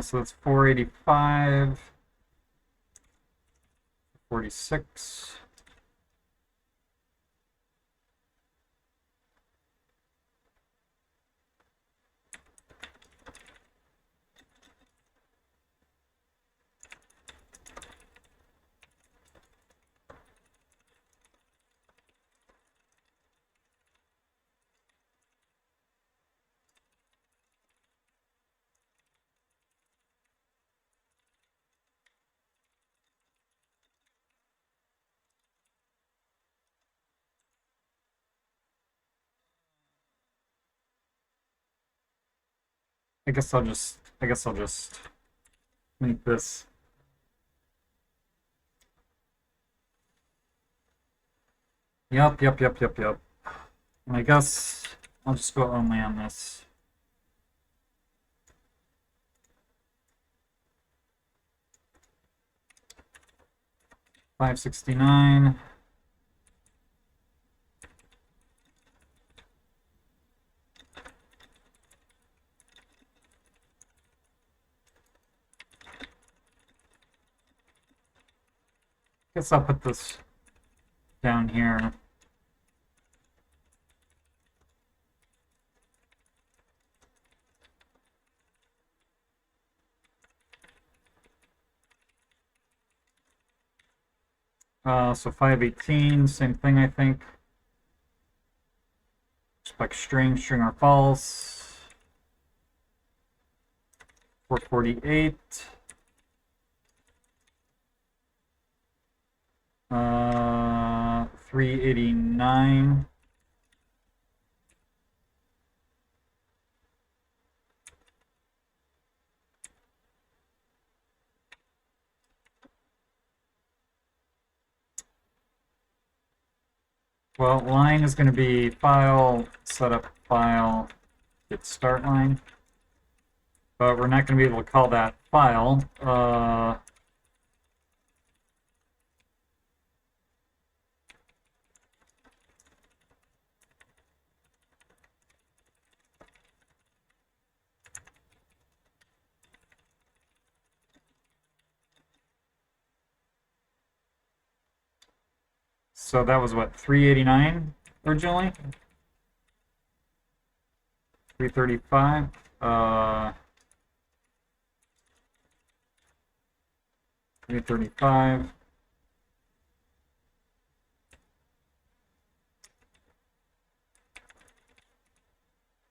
So that's 485, 46. I guess I'll just make this. Yep. And I guess I'll just go only on this. $569. Guess I'll put this down here. So 518, same thing, I think. Expect string or false. 448. 389. Well, line is going to be file, setup file, get start line. But we're not going to be able to call that file. So that was what, 389 originally? 335. 335.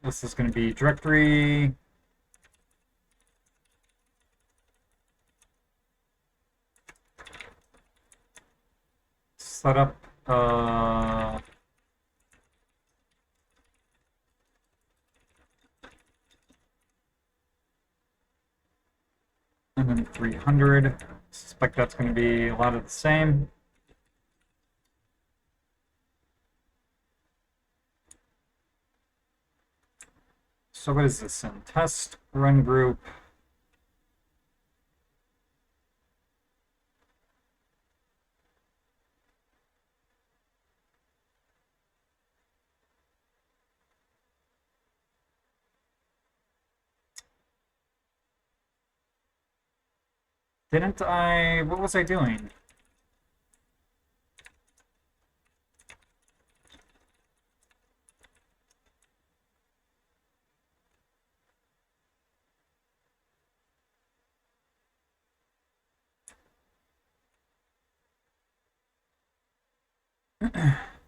This is going to be directory. Setup. And then 300. Suspect that's going to be a lot of the same. So what is this in? Test, run group. Didn't I, what was I doing?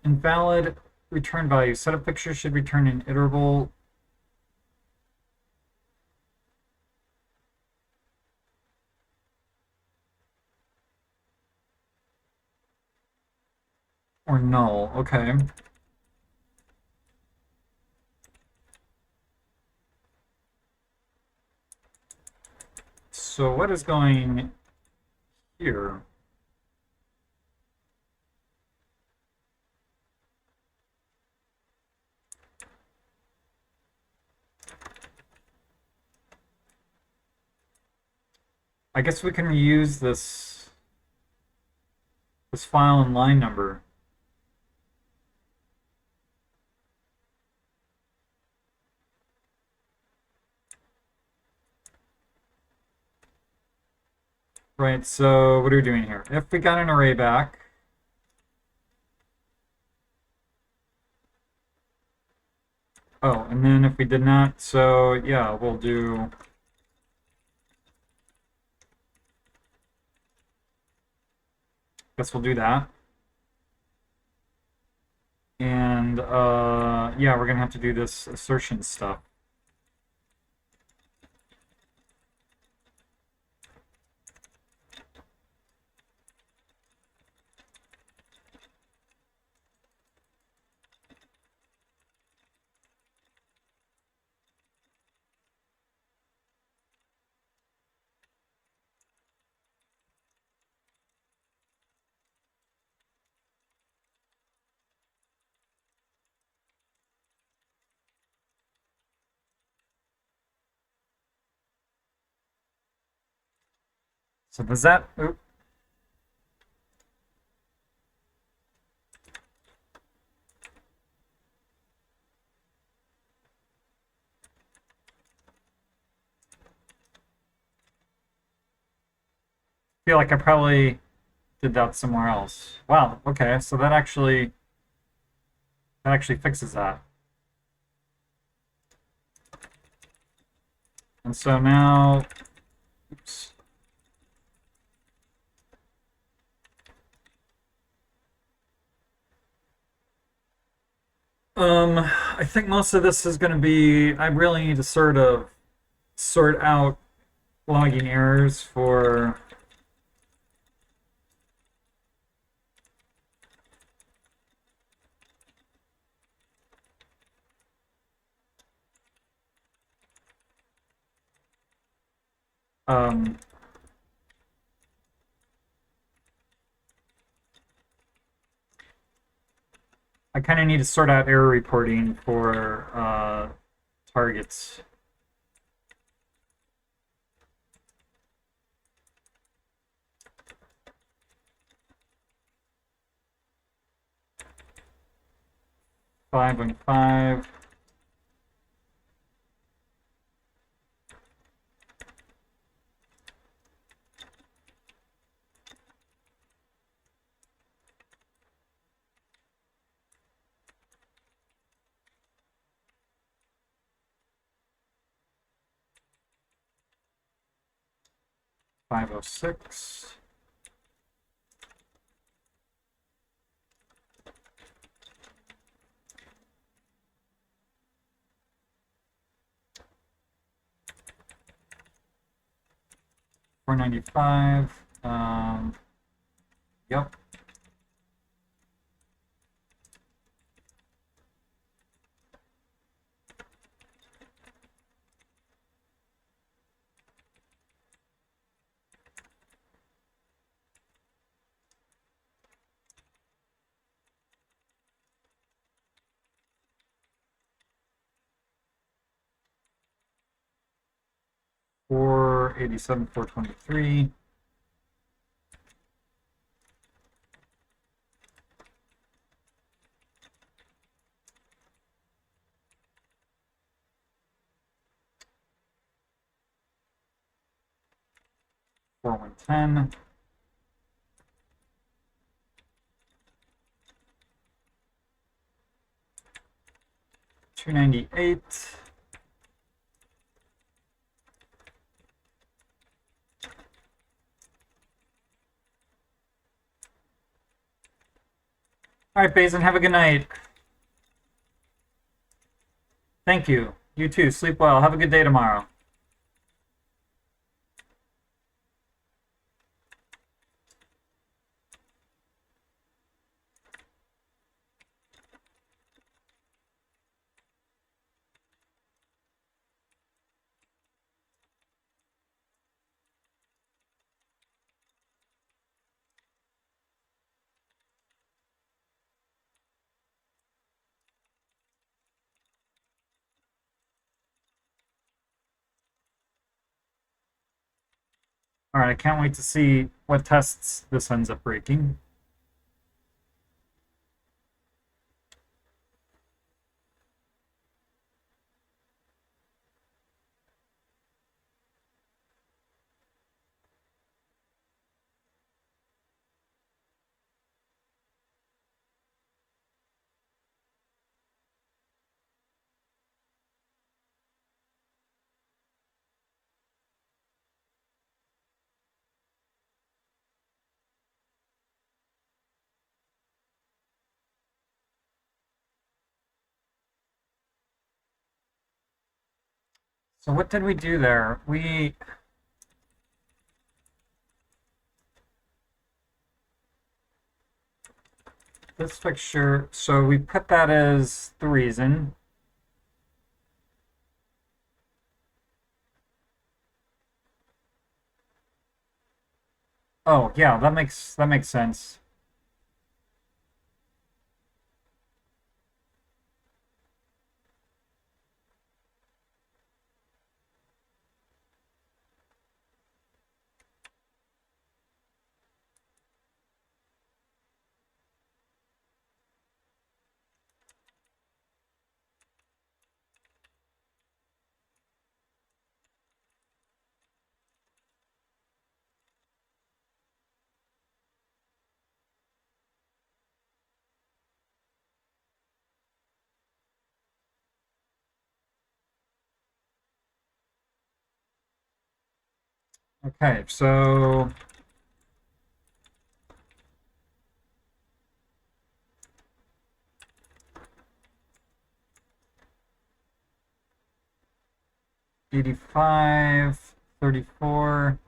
Invalid return value. Setup picture should return an iterable. Or null. Okay. So what is going here? I guess we can reuse this file and line number. Right, so what are we doing here? If we got an array back, oh, and then if we did not, so yeah, we'll do guess we'll do that. And yeah, we're gonna have to do this assertion stuff. So does that, oop, feel like I probably did that somewhere else. Wow, okay, so that actually fixes that. And so now, oops. I think most of this is going to be, I really need to sort of sort out logging errors for um, I kind of need to sort out error reporting for targets. Five and five. Five oh six. $4.95. Yep. $4.87, $4.23. $4.10. $2.98. All right, Basin, have a good night. Thank you. You too. Sleep well. Have a good day tomorrow. All right, I can't wait to see what tests this ends up breaking. So what did we do there? This fixture, so we put that as the reason. Oh, yeah, that makes sense. Okay, so 85, 34.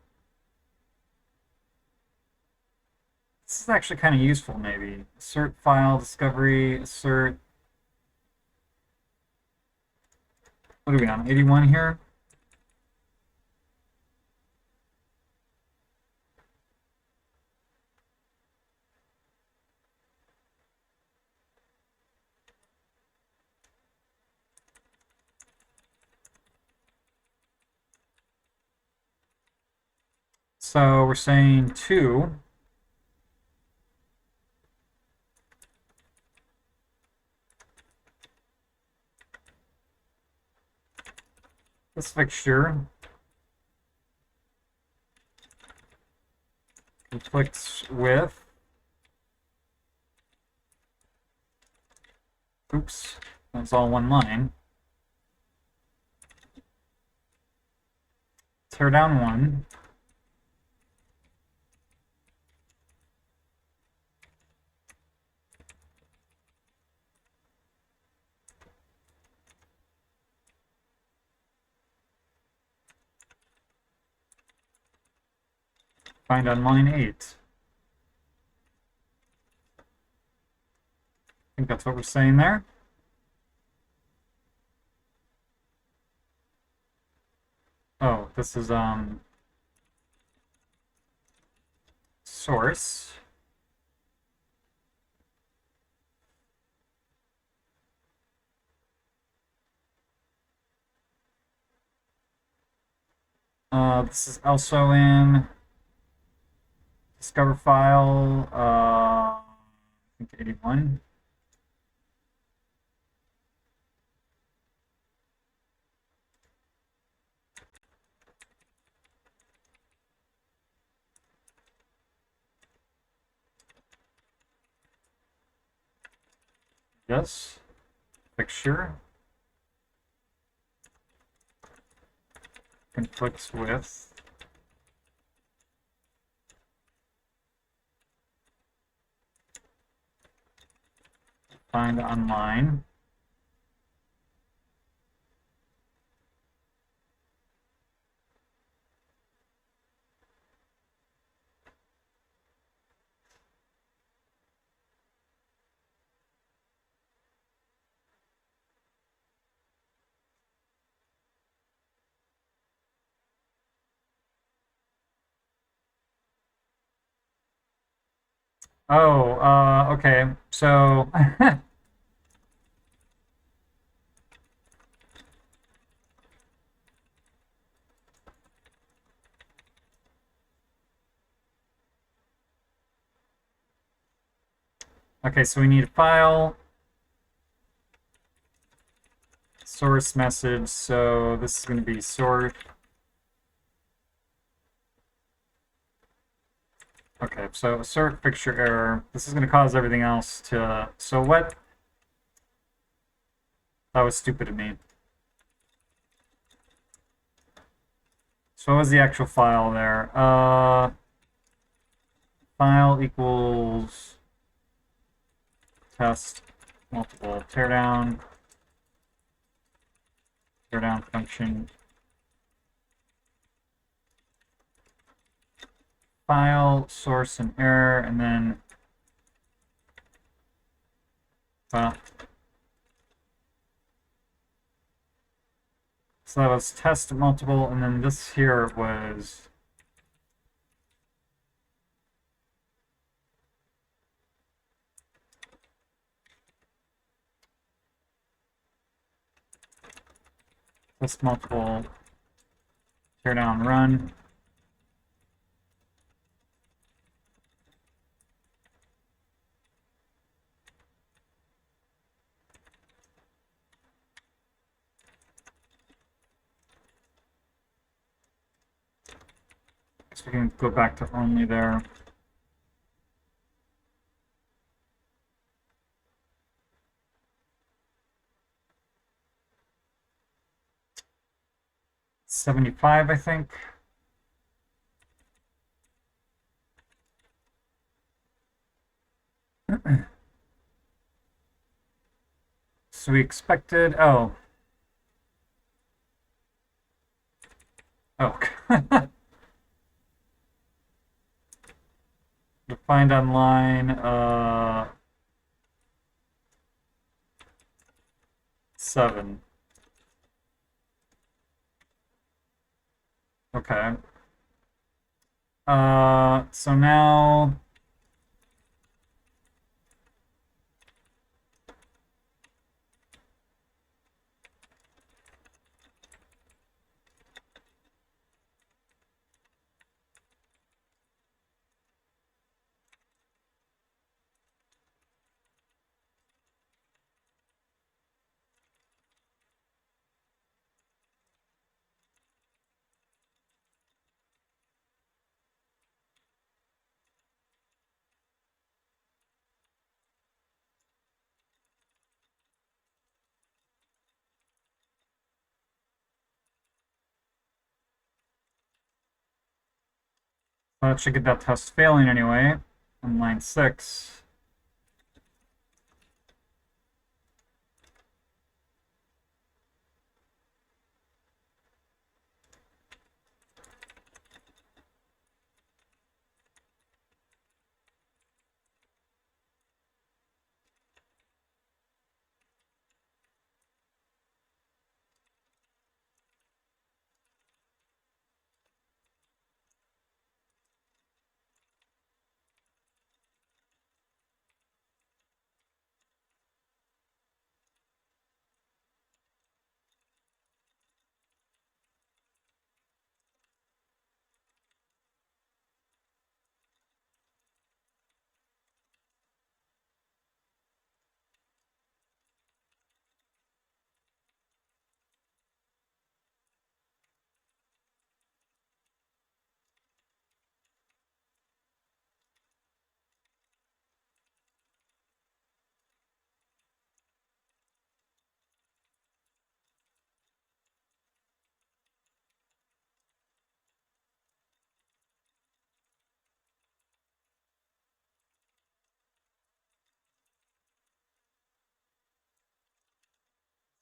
This is actually kind of useful, maybe. Assert file discovery, assert. What are we on? 81 here? So we're saying 2. This fixture conflicts with. Oops, that's all one line. Tear down 1. Find on line 8. I think that's what we're saying there. Oh, this is source. This is also in discover file. I think 81. Yes. Fixture conflicts with. Find online. Oh, okay. So Okay, so we need a file, source message. So this is going to be source. Okay, so assert fixture error. This is going to cause everything else to. So what? That was stupid of me. So what was the actual file there? File equals test multiple teardown function. File, source, and error, and then file. So that was test multiple, and then this here was test multiple teardown run. So we can go back to only there. $75, I think. So we expected, oh. Oh. Defined online, 7. Okay. So now that should get that test failing anyway on line 6.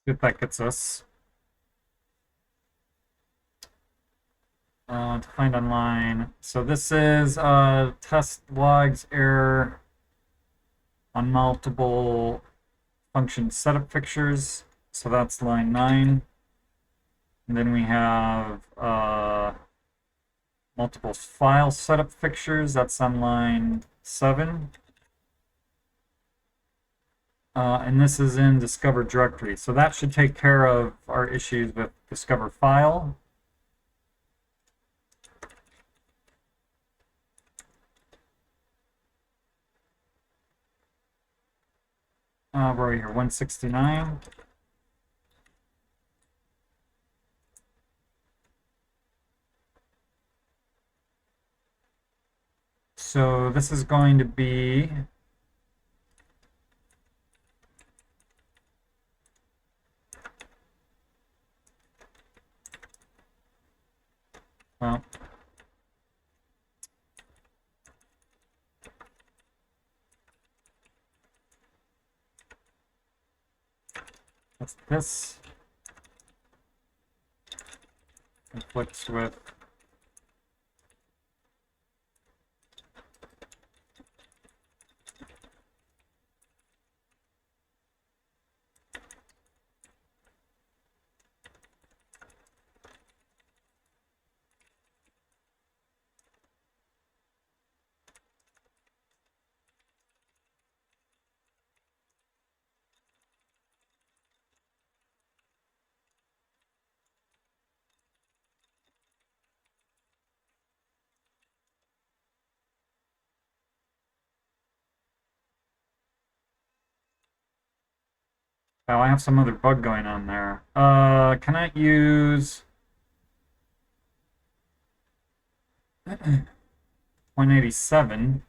See if that gets us. Defined online. So this is test logs error on multiple function setup fixtures. So that's line 9. And then we have multiple file setup fixtures. That's on line 7. And this is in Discover directory. So that should take care of our issues with Discover file. Where are we here? 169. So this is going to be well, that's this conflicts with oh, I have some other bug going on there. Can I use 187?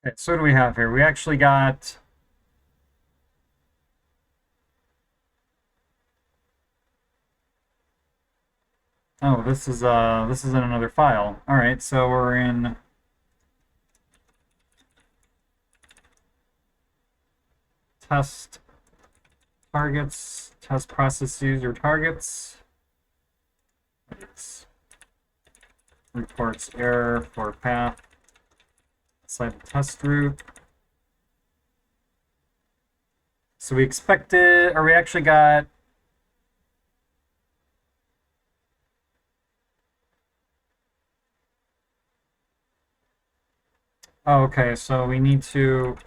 Okay, so what do we have here? We actually got oh, this is in another file. All right, so we're in test targets, test process user targets. It's reports error for path inside the test route. So we expected, or we actually got oh, okay, so we need to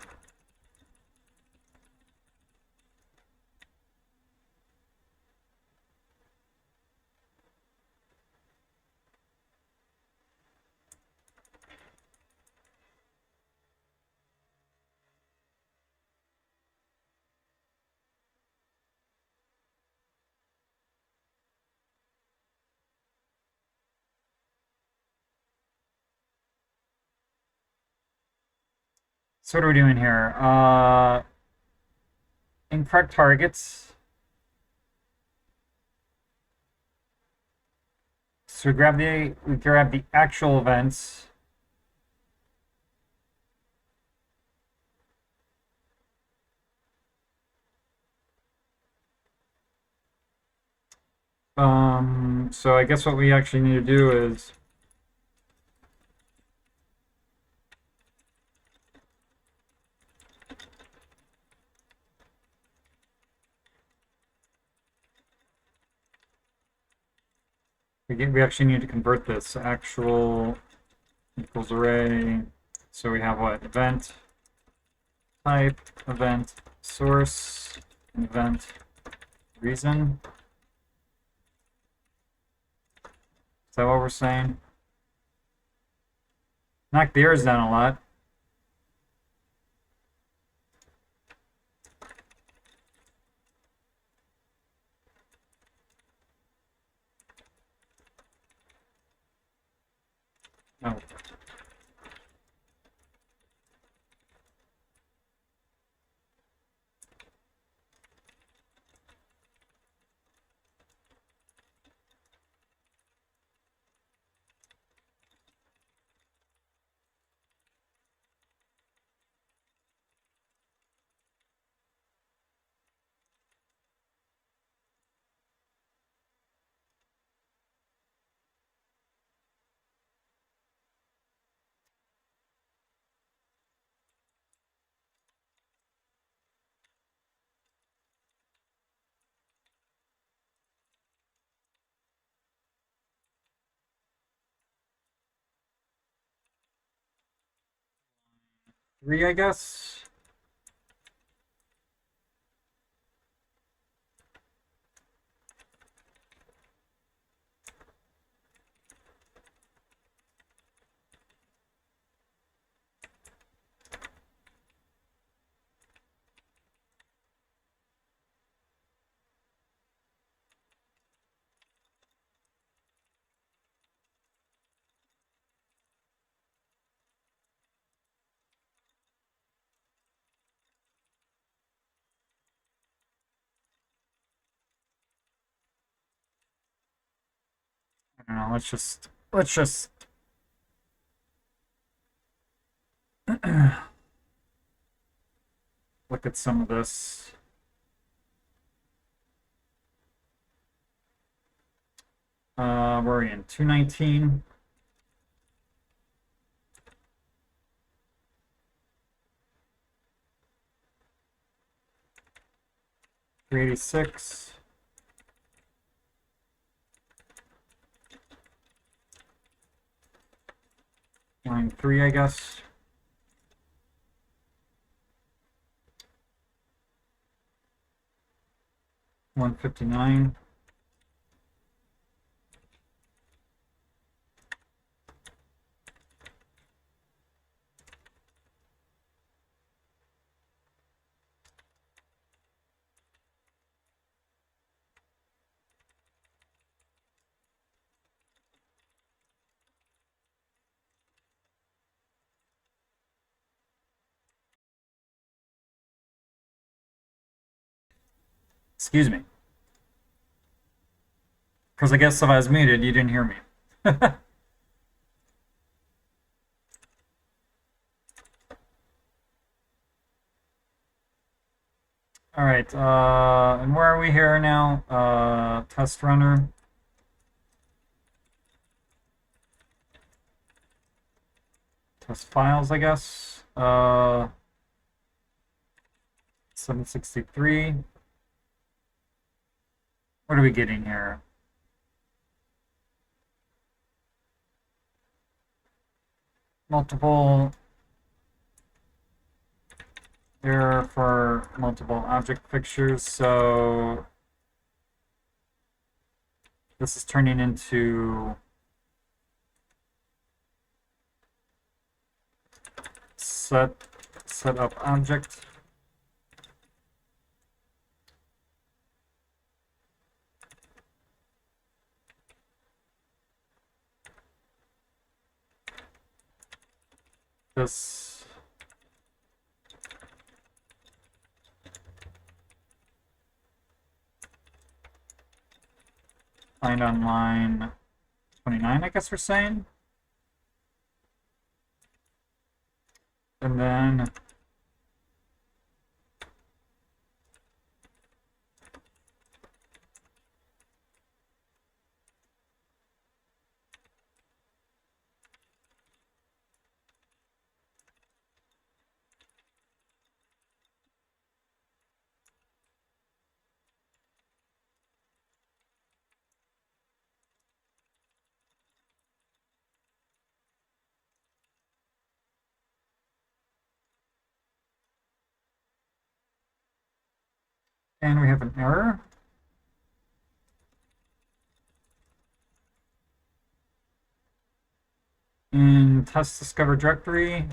so what are we doing here? Incorrect targets. So we grab the actual events. So I guess what we actually need to do is we actually need to convert this actual equals array. So we have what? Event type, event source, event reason. Is that what we're saying? Knocked the errors down a lot. Oh. 3, I guess. I don't know. Let's just look at some of this. Where are we in? 219. $386. Line 3, I guess. $159. Excuse me. Because I guess if I was muted, you didn't hear me. All right, and where are we here now? Test runner. Test files, I guess. 763. What are we getting here? Multiple error for multiple object fixtures. So this is turning into set up object. This find on line 29, I guess we're saying. And then we have an error. And test discover directory.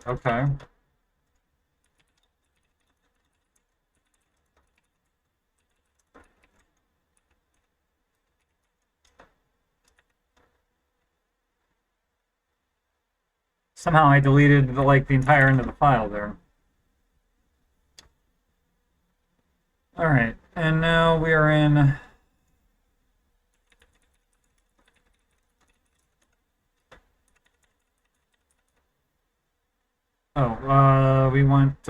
Okay. Somehow I deleted the entire end of the file there. All right, and now we are in. Oh, we want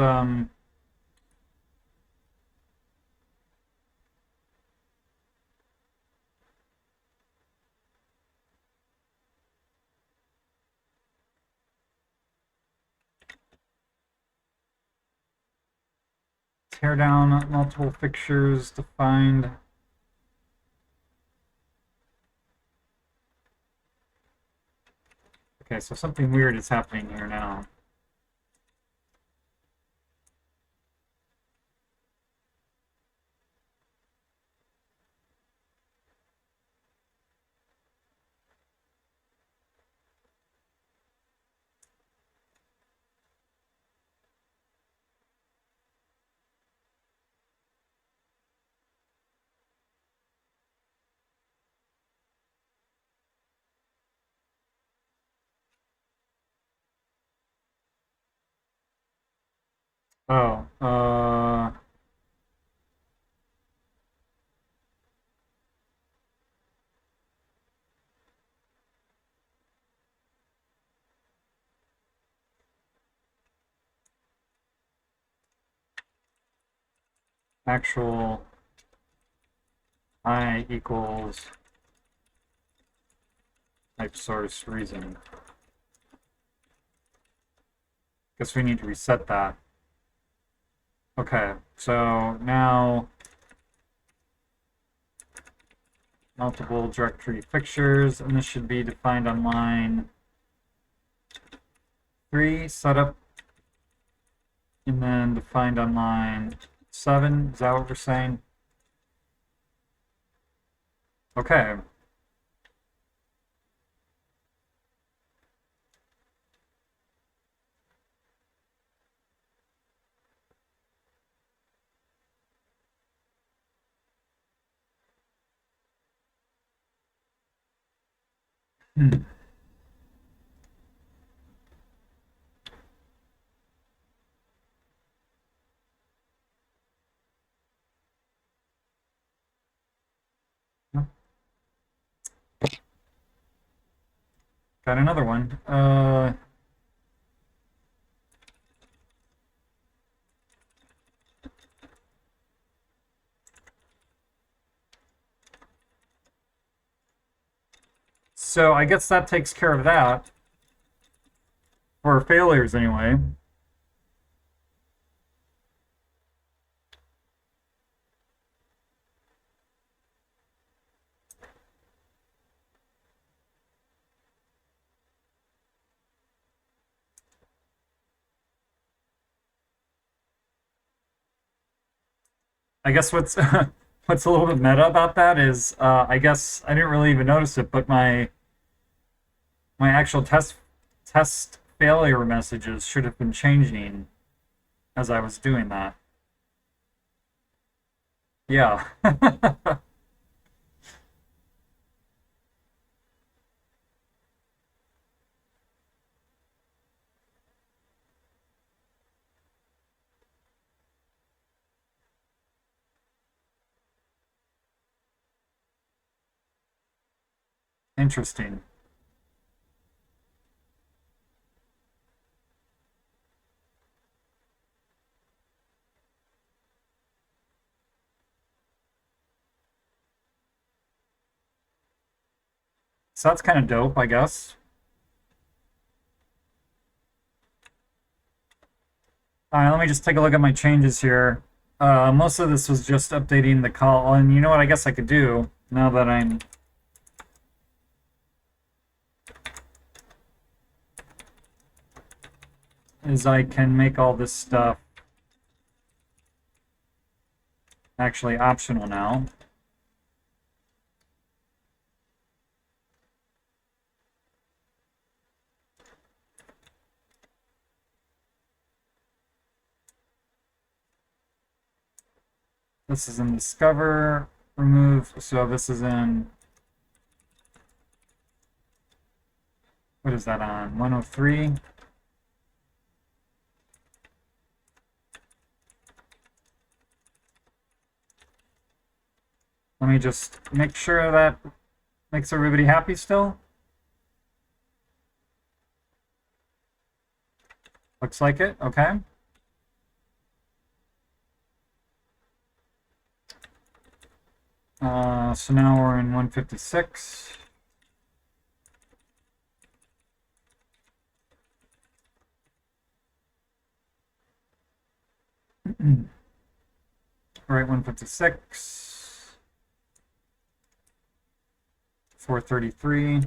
tear down multiple fixtures to find. Okay, so something weird is happening here now. Oh, actual I equals type source reason. Guess we need to reset that. Okay, so now multiple directory fixtures, and this should be defined on line 3, setup, and then defined on line 7. Is that what we're saying? Okay. Hmm. Got another one. So I guess that takes care of that. For failures, anyway. I guess what's what's a little bit meta about that is I guess I didn't really even notice it, but my actual test failure messages should have been changing as I was doing that. Yeah. Interesting. So that's kind of dope, I guess. All right, let me just take a look at my changes here. Most of this was just updating the call, and you know what I guess I could do now that I'm is I can make all this stuff actually optional now. This is in Discover, remove, so this is in, what is that on, 103? Let me just make sure that makes everybody happy still. Looks like it, okay. So now we're in 156. All right, 156. 433.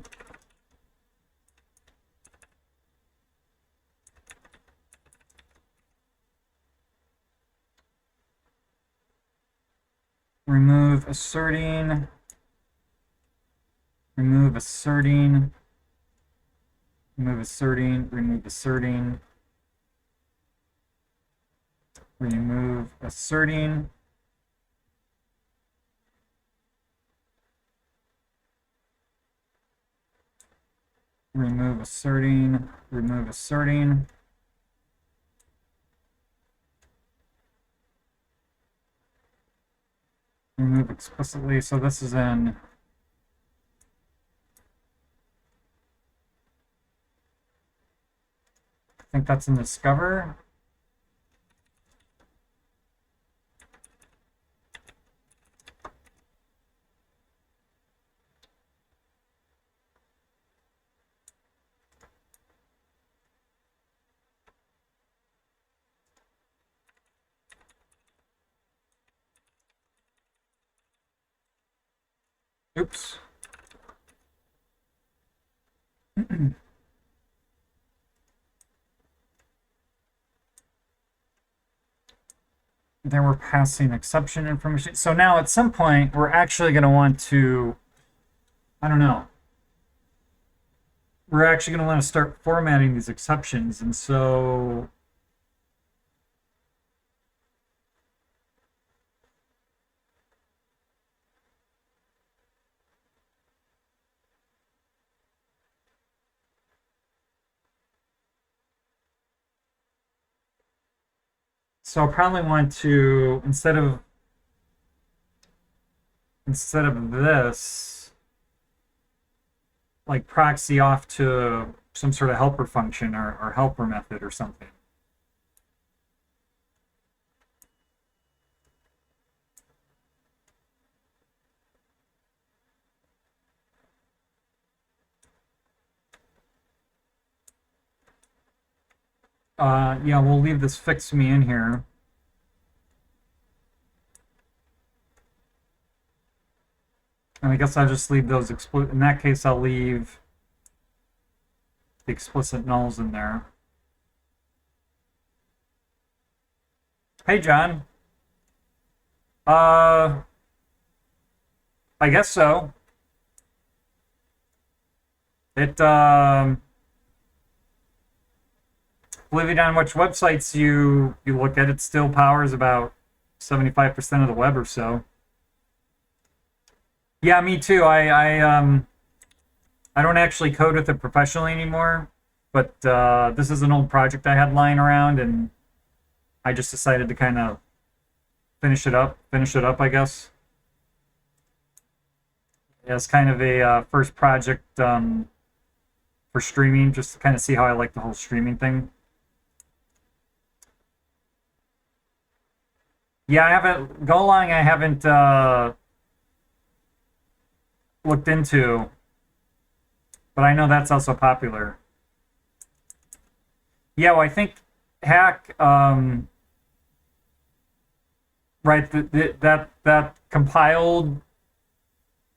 Remove asserting. Remove asserting. Remove asserting. Remove asserting. Remove asserting. Remove asserting. Remove asserting. Remove explicitly. So this is in. I think that's in Discover. Oops. Then we're passing exception information. So now at some point, we're actually going to want to, I don't know, we're actually going to want to start formatting these exceptions. And so I'll probably want to, instead of this, like proxy off to some sort of helper function or helper method or something. Yeah, we'll leave this fix me in here. And I guess I'll just leave those in that case, I'll leave the explicit nulls in there. Hey, John. I guess so. It, depending on which websites you look at, it still powers about 75% of the web or so. Yeah, me too. I don't actually code with it professionally anymore, but this is an old project I had lying around, and I just decided to kind of finish it up, I guess. As kind of a first project for streaming, just to kind of see how I like the whole streaming thing. Yeah, I haven't Golang. I haven't looked into. but I know that's also popular. Yeah, well, I think hack, right? That compiled.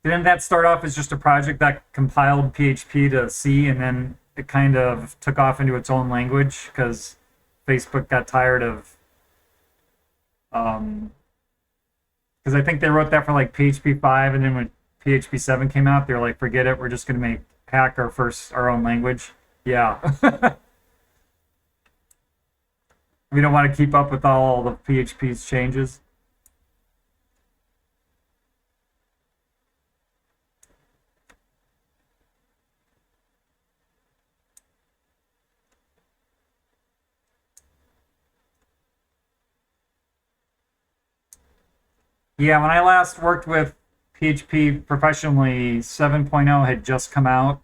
Didn't that start off as just a project that compiled PHP to C, and then it kind of took off into its own language because Facebook got tired of. Um, because I think they wrote that for like PHP 5, and then when PHP 7 came out, they were like, "Forget it, we're just gonna make hack our own language." Yeah, we don't want to keep up with all the PHP's changes. Yeah, when I last worked with PHP professionally, 7.0 had just come out.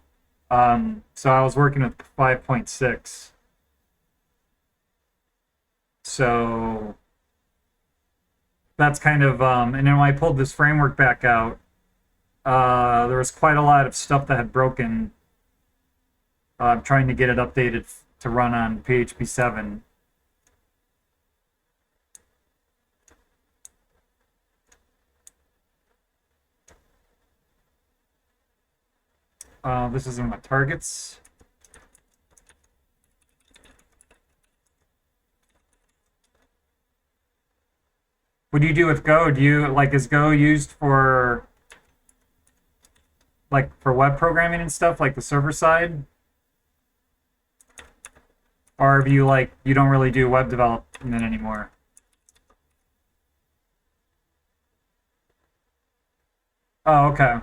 So I was working with 5.6. So that's kind of, and then when I pulled this framework back out, there was quite a lot of stuff that had broken. Trying to get it updated to run on PHP 7. This is in my targets. What do you do with Go? Do you like is Go used for like for web programming and stuff, like the server side? Or have you like you don't really do web development anymore? Oh, okay.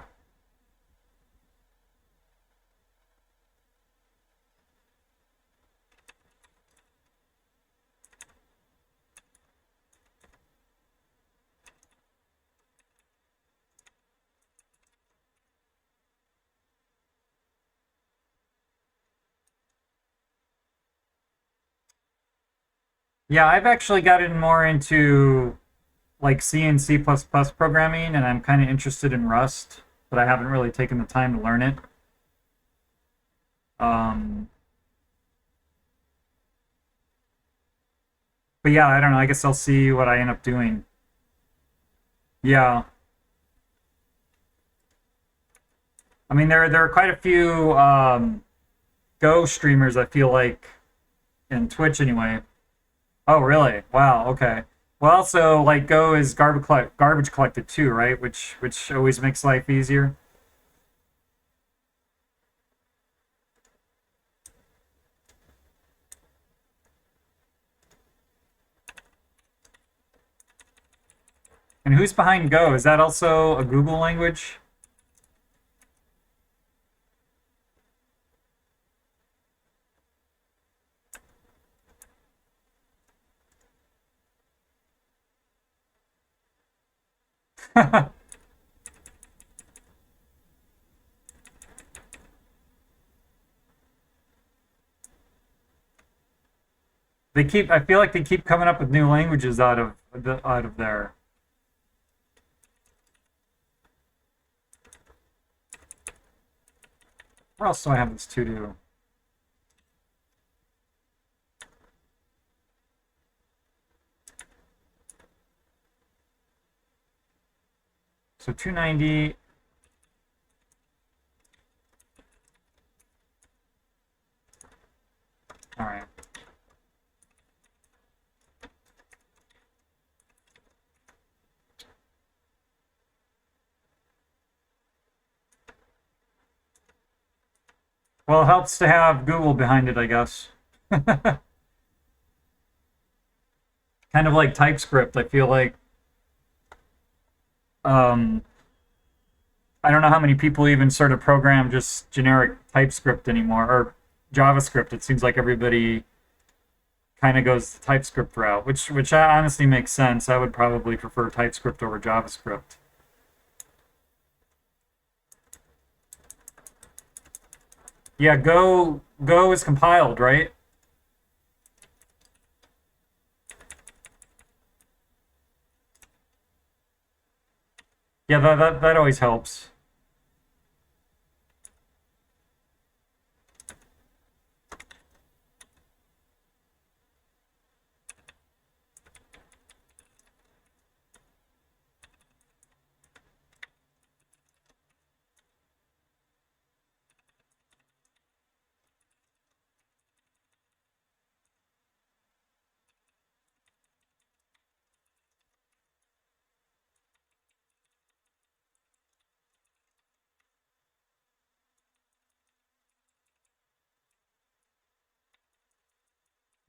Yeah, I've actually gotten more into like C and C++ programming, and I'm kind of interested in Rust, but I haven't really taken the time to learn it. Um, but yeah, I don't know. I guess I'll see what I end up doing. Yeah, I mean there are quite a few Go streamers. I feel like in Twitch anyway. Oh, really? Wow. Okay. Well, also like Go is garbage collected too, right? Which always makes life easier. And who's behind Go? Is that also a Google language? They keep. I feel like they keep coming up with new languages out of there. Where else do I have this to do? So 290. All right. Well, it helps to have Google behind it, I guess. Kind of like TypeScript. I feel like um, I don't know how many people even sort of program just generic TypeScript anymore or JavaScript. It seems like everybody kind of goes the TypeScript route, which honestly makes sense. I would probably prefer TypeScript over JavaScript. Yeah, Go is compiled, right? Yeah, that always helps.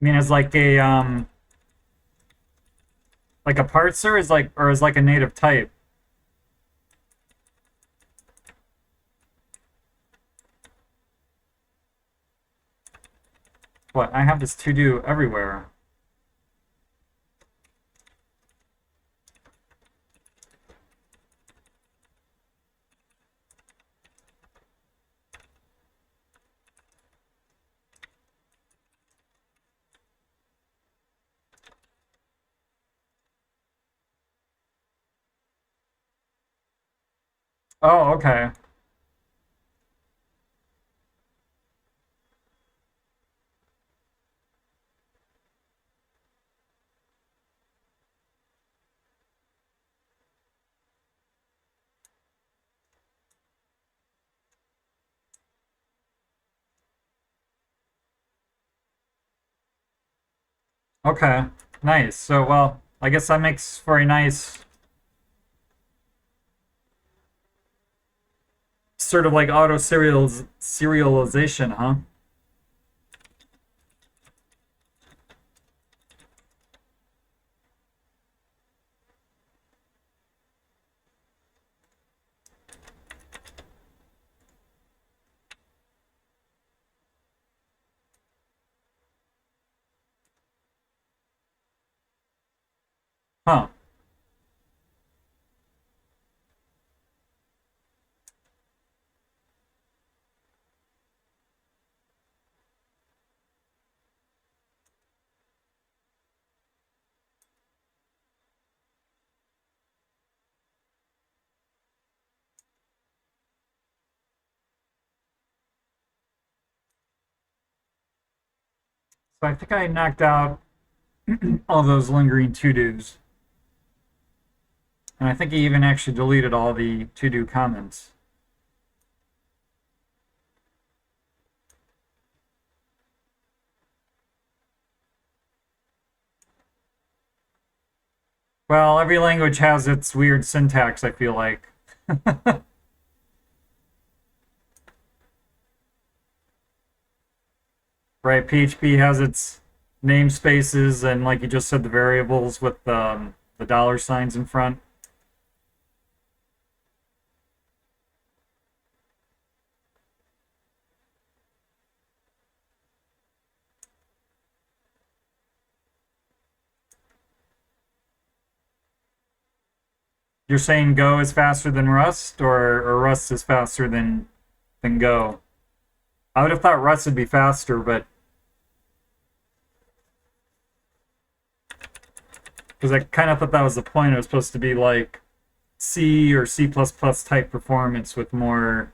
I mean, as like a parser is like or is like a native type. What? I have this to do everywhere. Oh, okay. Okay. Nice. So, well, I guess that makes for a nice sort of like auto serialization, huh? Huh. So I think I knocked out all those lingering to-dos. And I think he even actually deleted all the to-do comments. Well, every language has its weird syntax, I feel like. Right? PHP has its namespaces and, like you just said, the variables with the dollar signs in front. You're saying Go is faster than Rust, or Rust is faster than Go? I would have thought Rust would be faster, but because I kind of thought that was the point. It was supposed to be like C or C++ type performance with more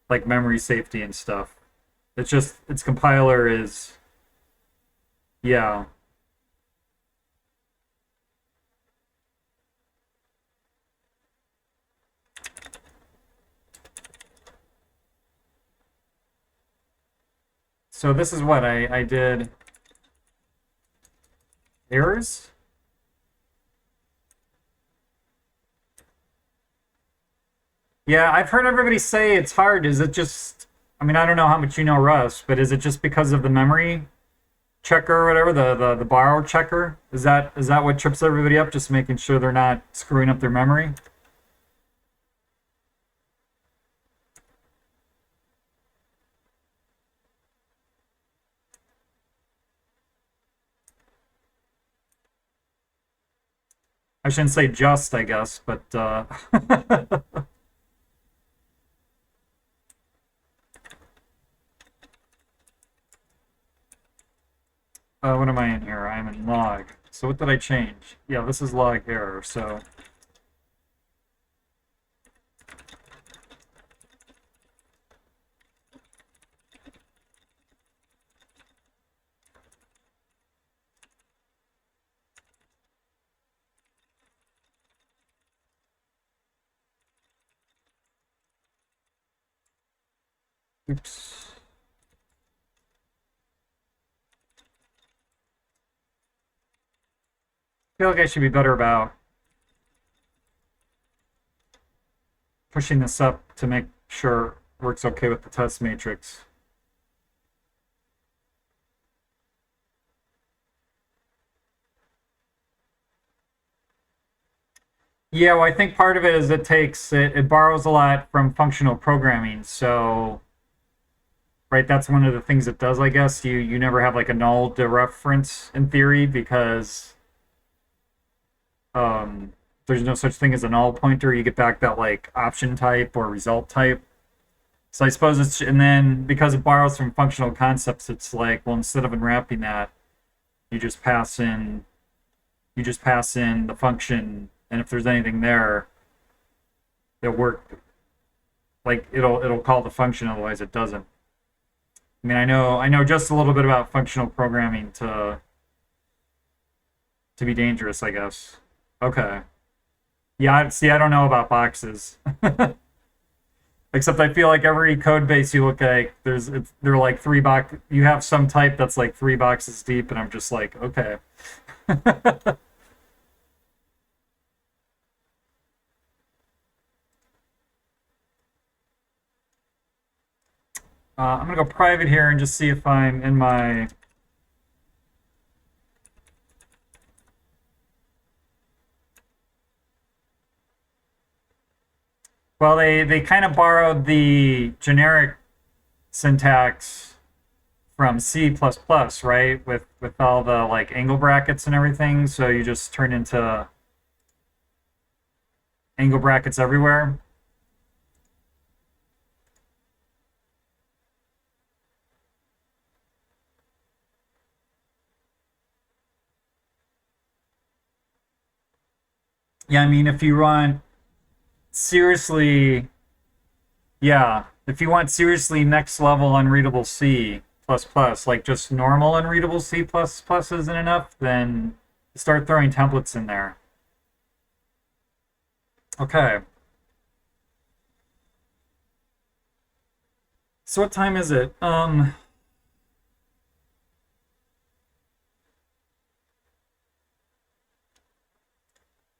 like memory safety and stuff. It's just its compiler is, yeah. So this is what I did. Errors? Yeah, I've heard everybody say it's hard. Is it just, I mean, I don't know how much you know Rust, but is it just because of the memory checker or whatever, the borrow checker? Is that what trips everybody up? Just making sure they're not screwing up their memory? I shouldn't say just, I guess, but what am I in here? I'm in log. So what did I change? Yeah, this is log error. So oops. I feel like I should be better about pushing this up to make sure it works okay with the test matrix. Yeah, well, I think part of it is it borrows a lot from functional programming. So, right, that's one of the things it does, I guess. You never have like a null dereference in theory because um, there's no such thing as a null pointer. You get back that like option type or result type. So I suppose it's and then because it borrows from functional concepts, it's like, well, instead of unwrapping that, you just pass in you just pass in the function, and if there's anything there, it work like it'll call the function, otherwise it doesn't. I mean, I know just a little bit about functional programming to be dangerous, I guess. Okay. Yeah, see, I don't know about boxes. Except I feel like every code base you look at, they're like three box. You have some type that's like three boxes deep, and I'm just like, okay. I'm gonna go private here and just see if I'm in my. Well, they kind of borrowed the generic syntax from C++, right? With all the like angle brackets and everything. So you just turn into angle brackets everywhere. Yeah, I mean, if you want seriously, yeah, if you want seriously next level unreadable C++, like just normal unreadable C++ isn't enough, then start throwing templates in there. Okay. So what time is it?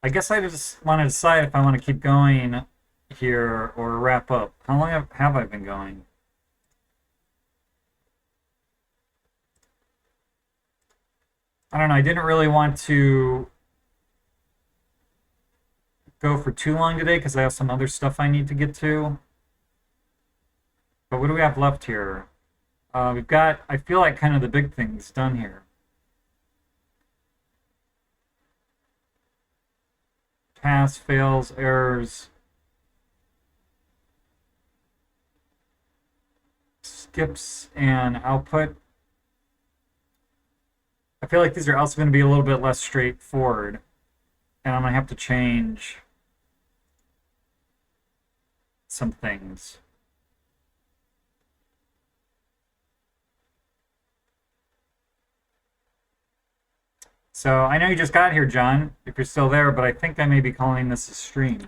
I guess I just want to decide if I want to keep going here or wrap up. How long have I been going? I don't know. I didn't really want to go for too long today because I have some other stuff I need to get to. But what do we have left here? We've got, I feel like kind of the big things done here. Pass, fails, errors, skips, and output. I feel like these are also going to be a little bit less straightforward. And I'm going to have to change some things. So I know you just got here, John, if you're still there, but I think I may be calling this a stream.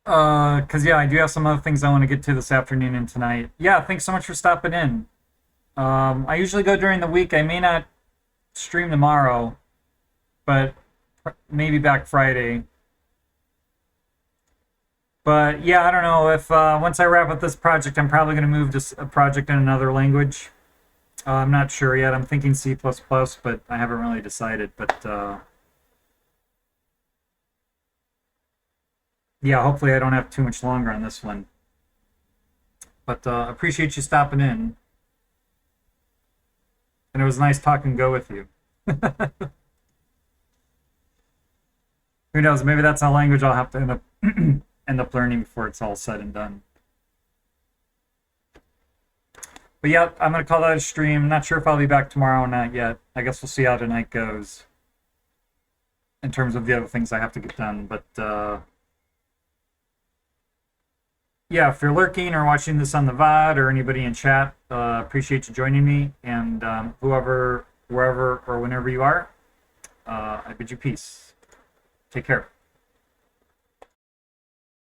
Cause yeah, I do have some other things I want to get to this afternoon and tonight. Yeah, thanks so much for stopping in. I usually go during the week. I may not stream tomorrow, but maybe back Friday. But yeah, I don't know if once I wrap up this project, I'm probably going to move to a project in another language. I'm not sure yet. I'm thinking C++, but I haven't really decided. But yeah, hopefully I don't have too much longer on this one. But appreciate you stopping in. And it was nice talking Go with you. Who knows? Maybe that's a language I'll have to end up learning before it's all said and done. But yeah, I'm gonna call that a stream. Not sure if I'll be back tomorrow or not yet. I guess we'll see how tonight goes in terms of the other things I have to get done. But yeah, if you're lurking or watching this on the VOD or anybody in chat, appreciate you joining me. And whoever, wherever, or whenever you are, I bid you peace. Take care.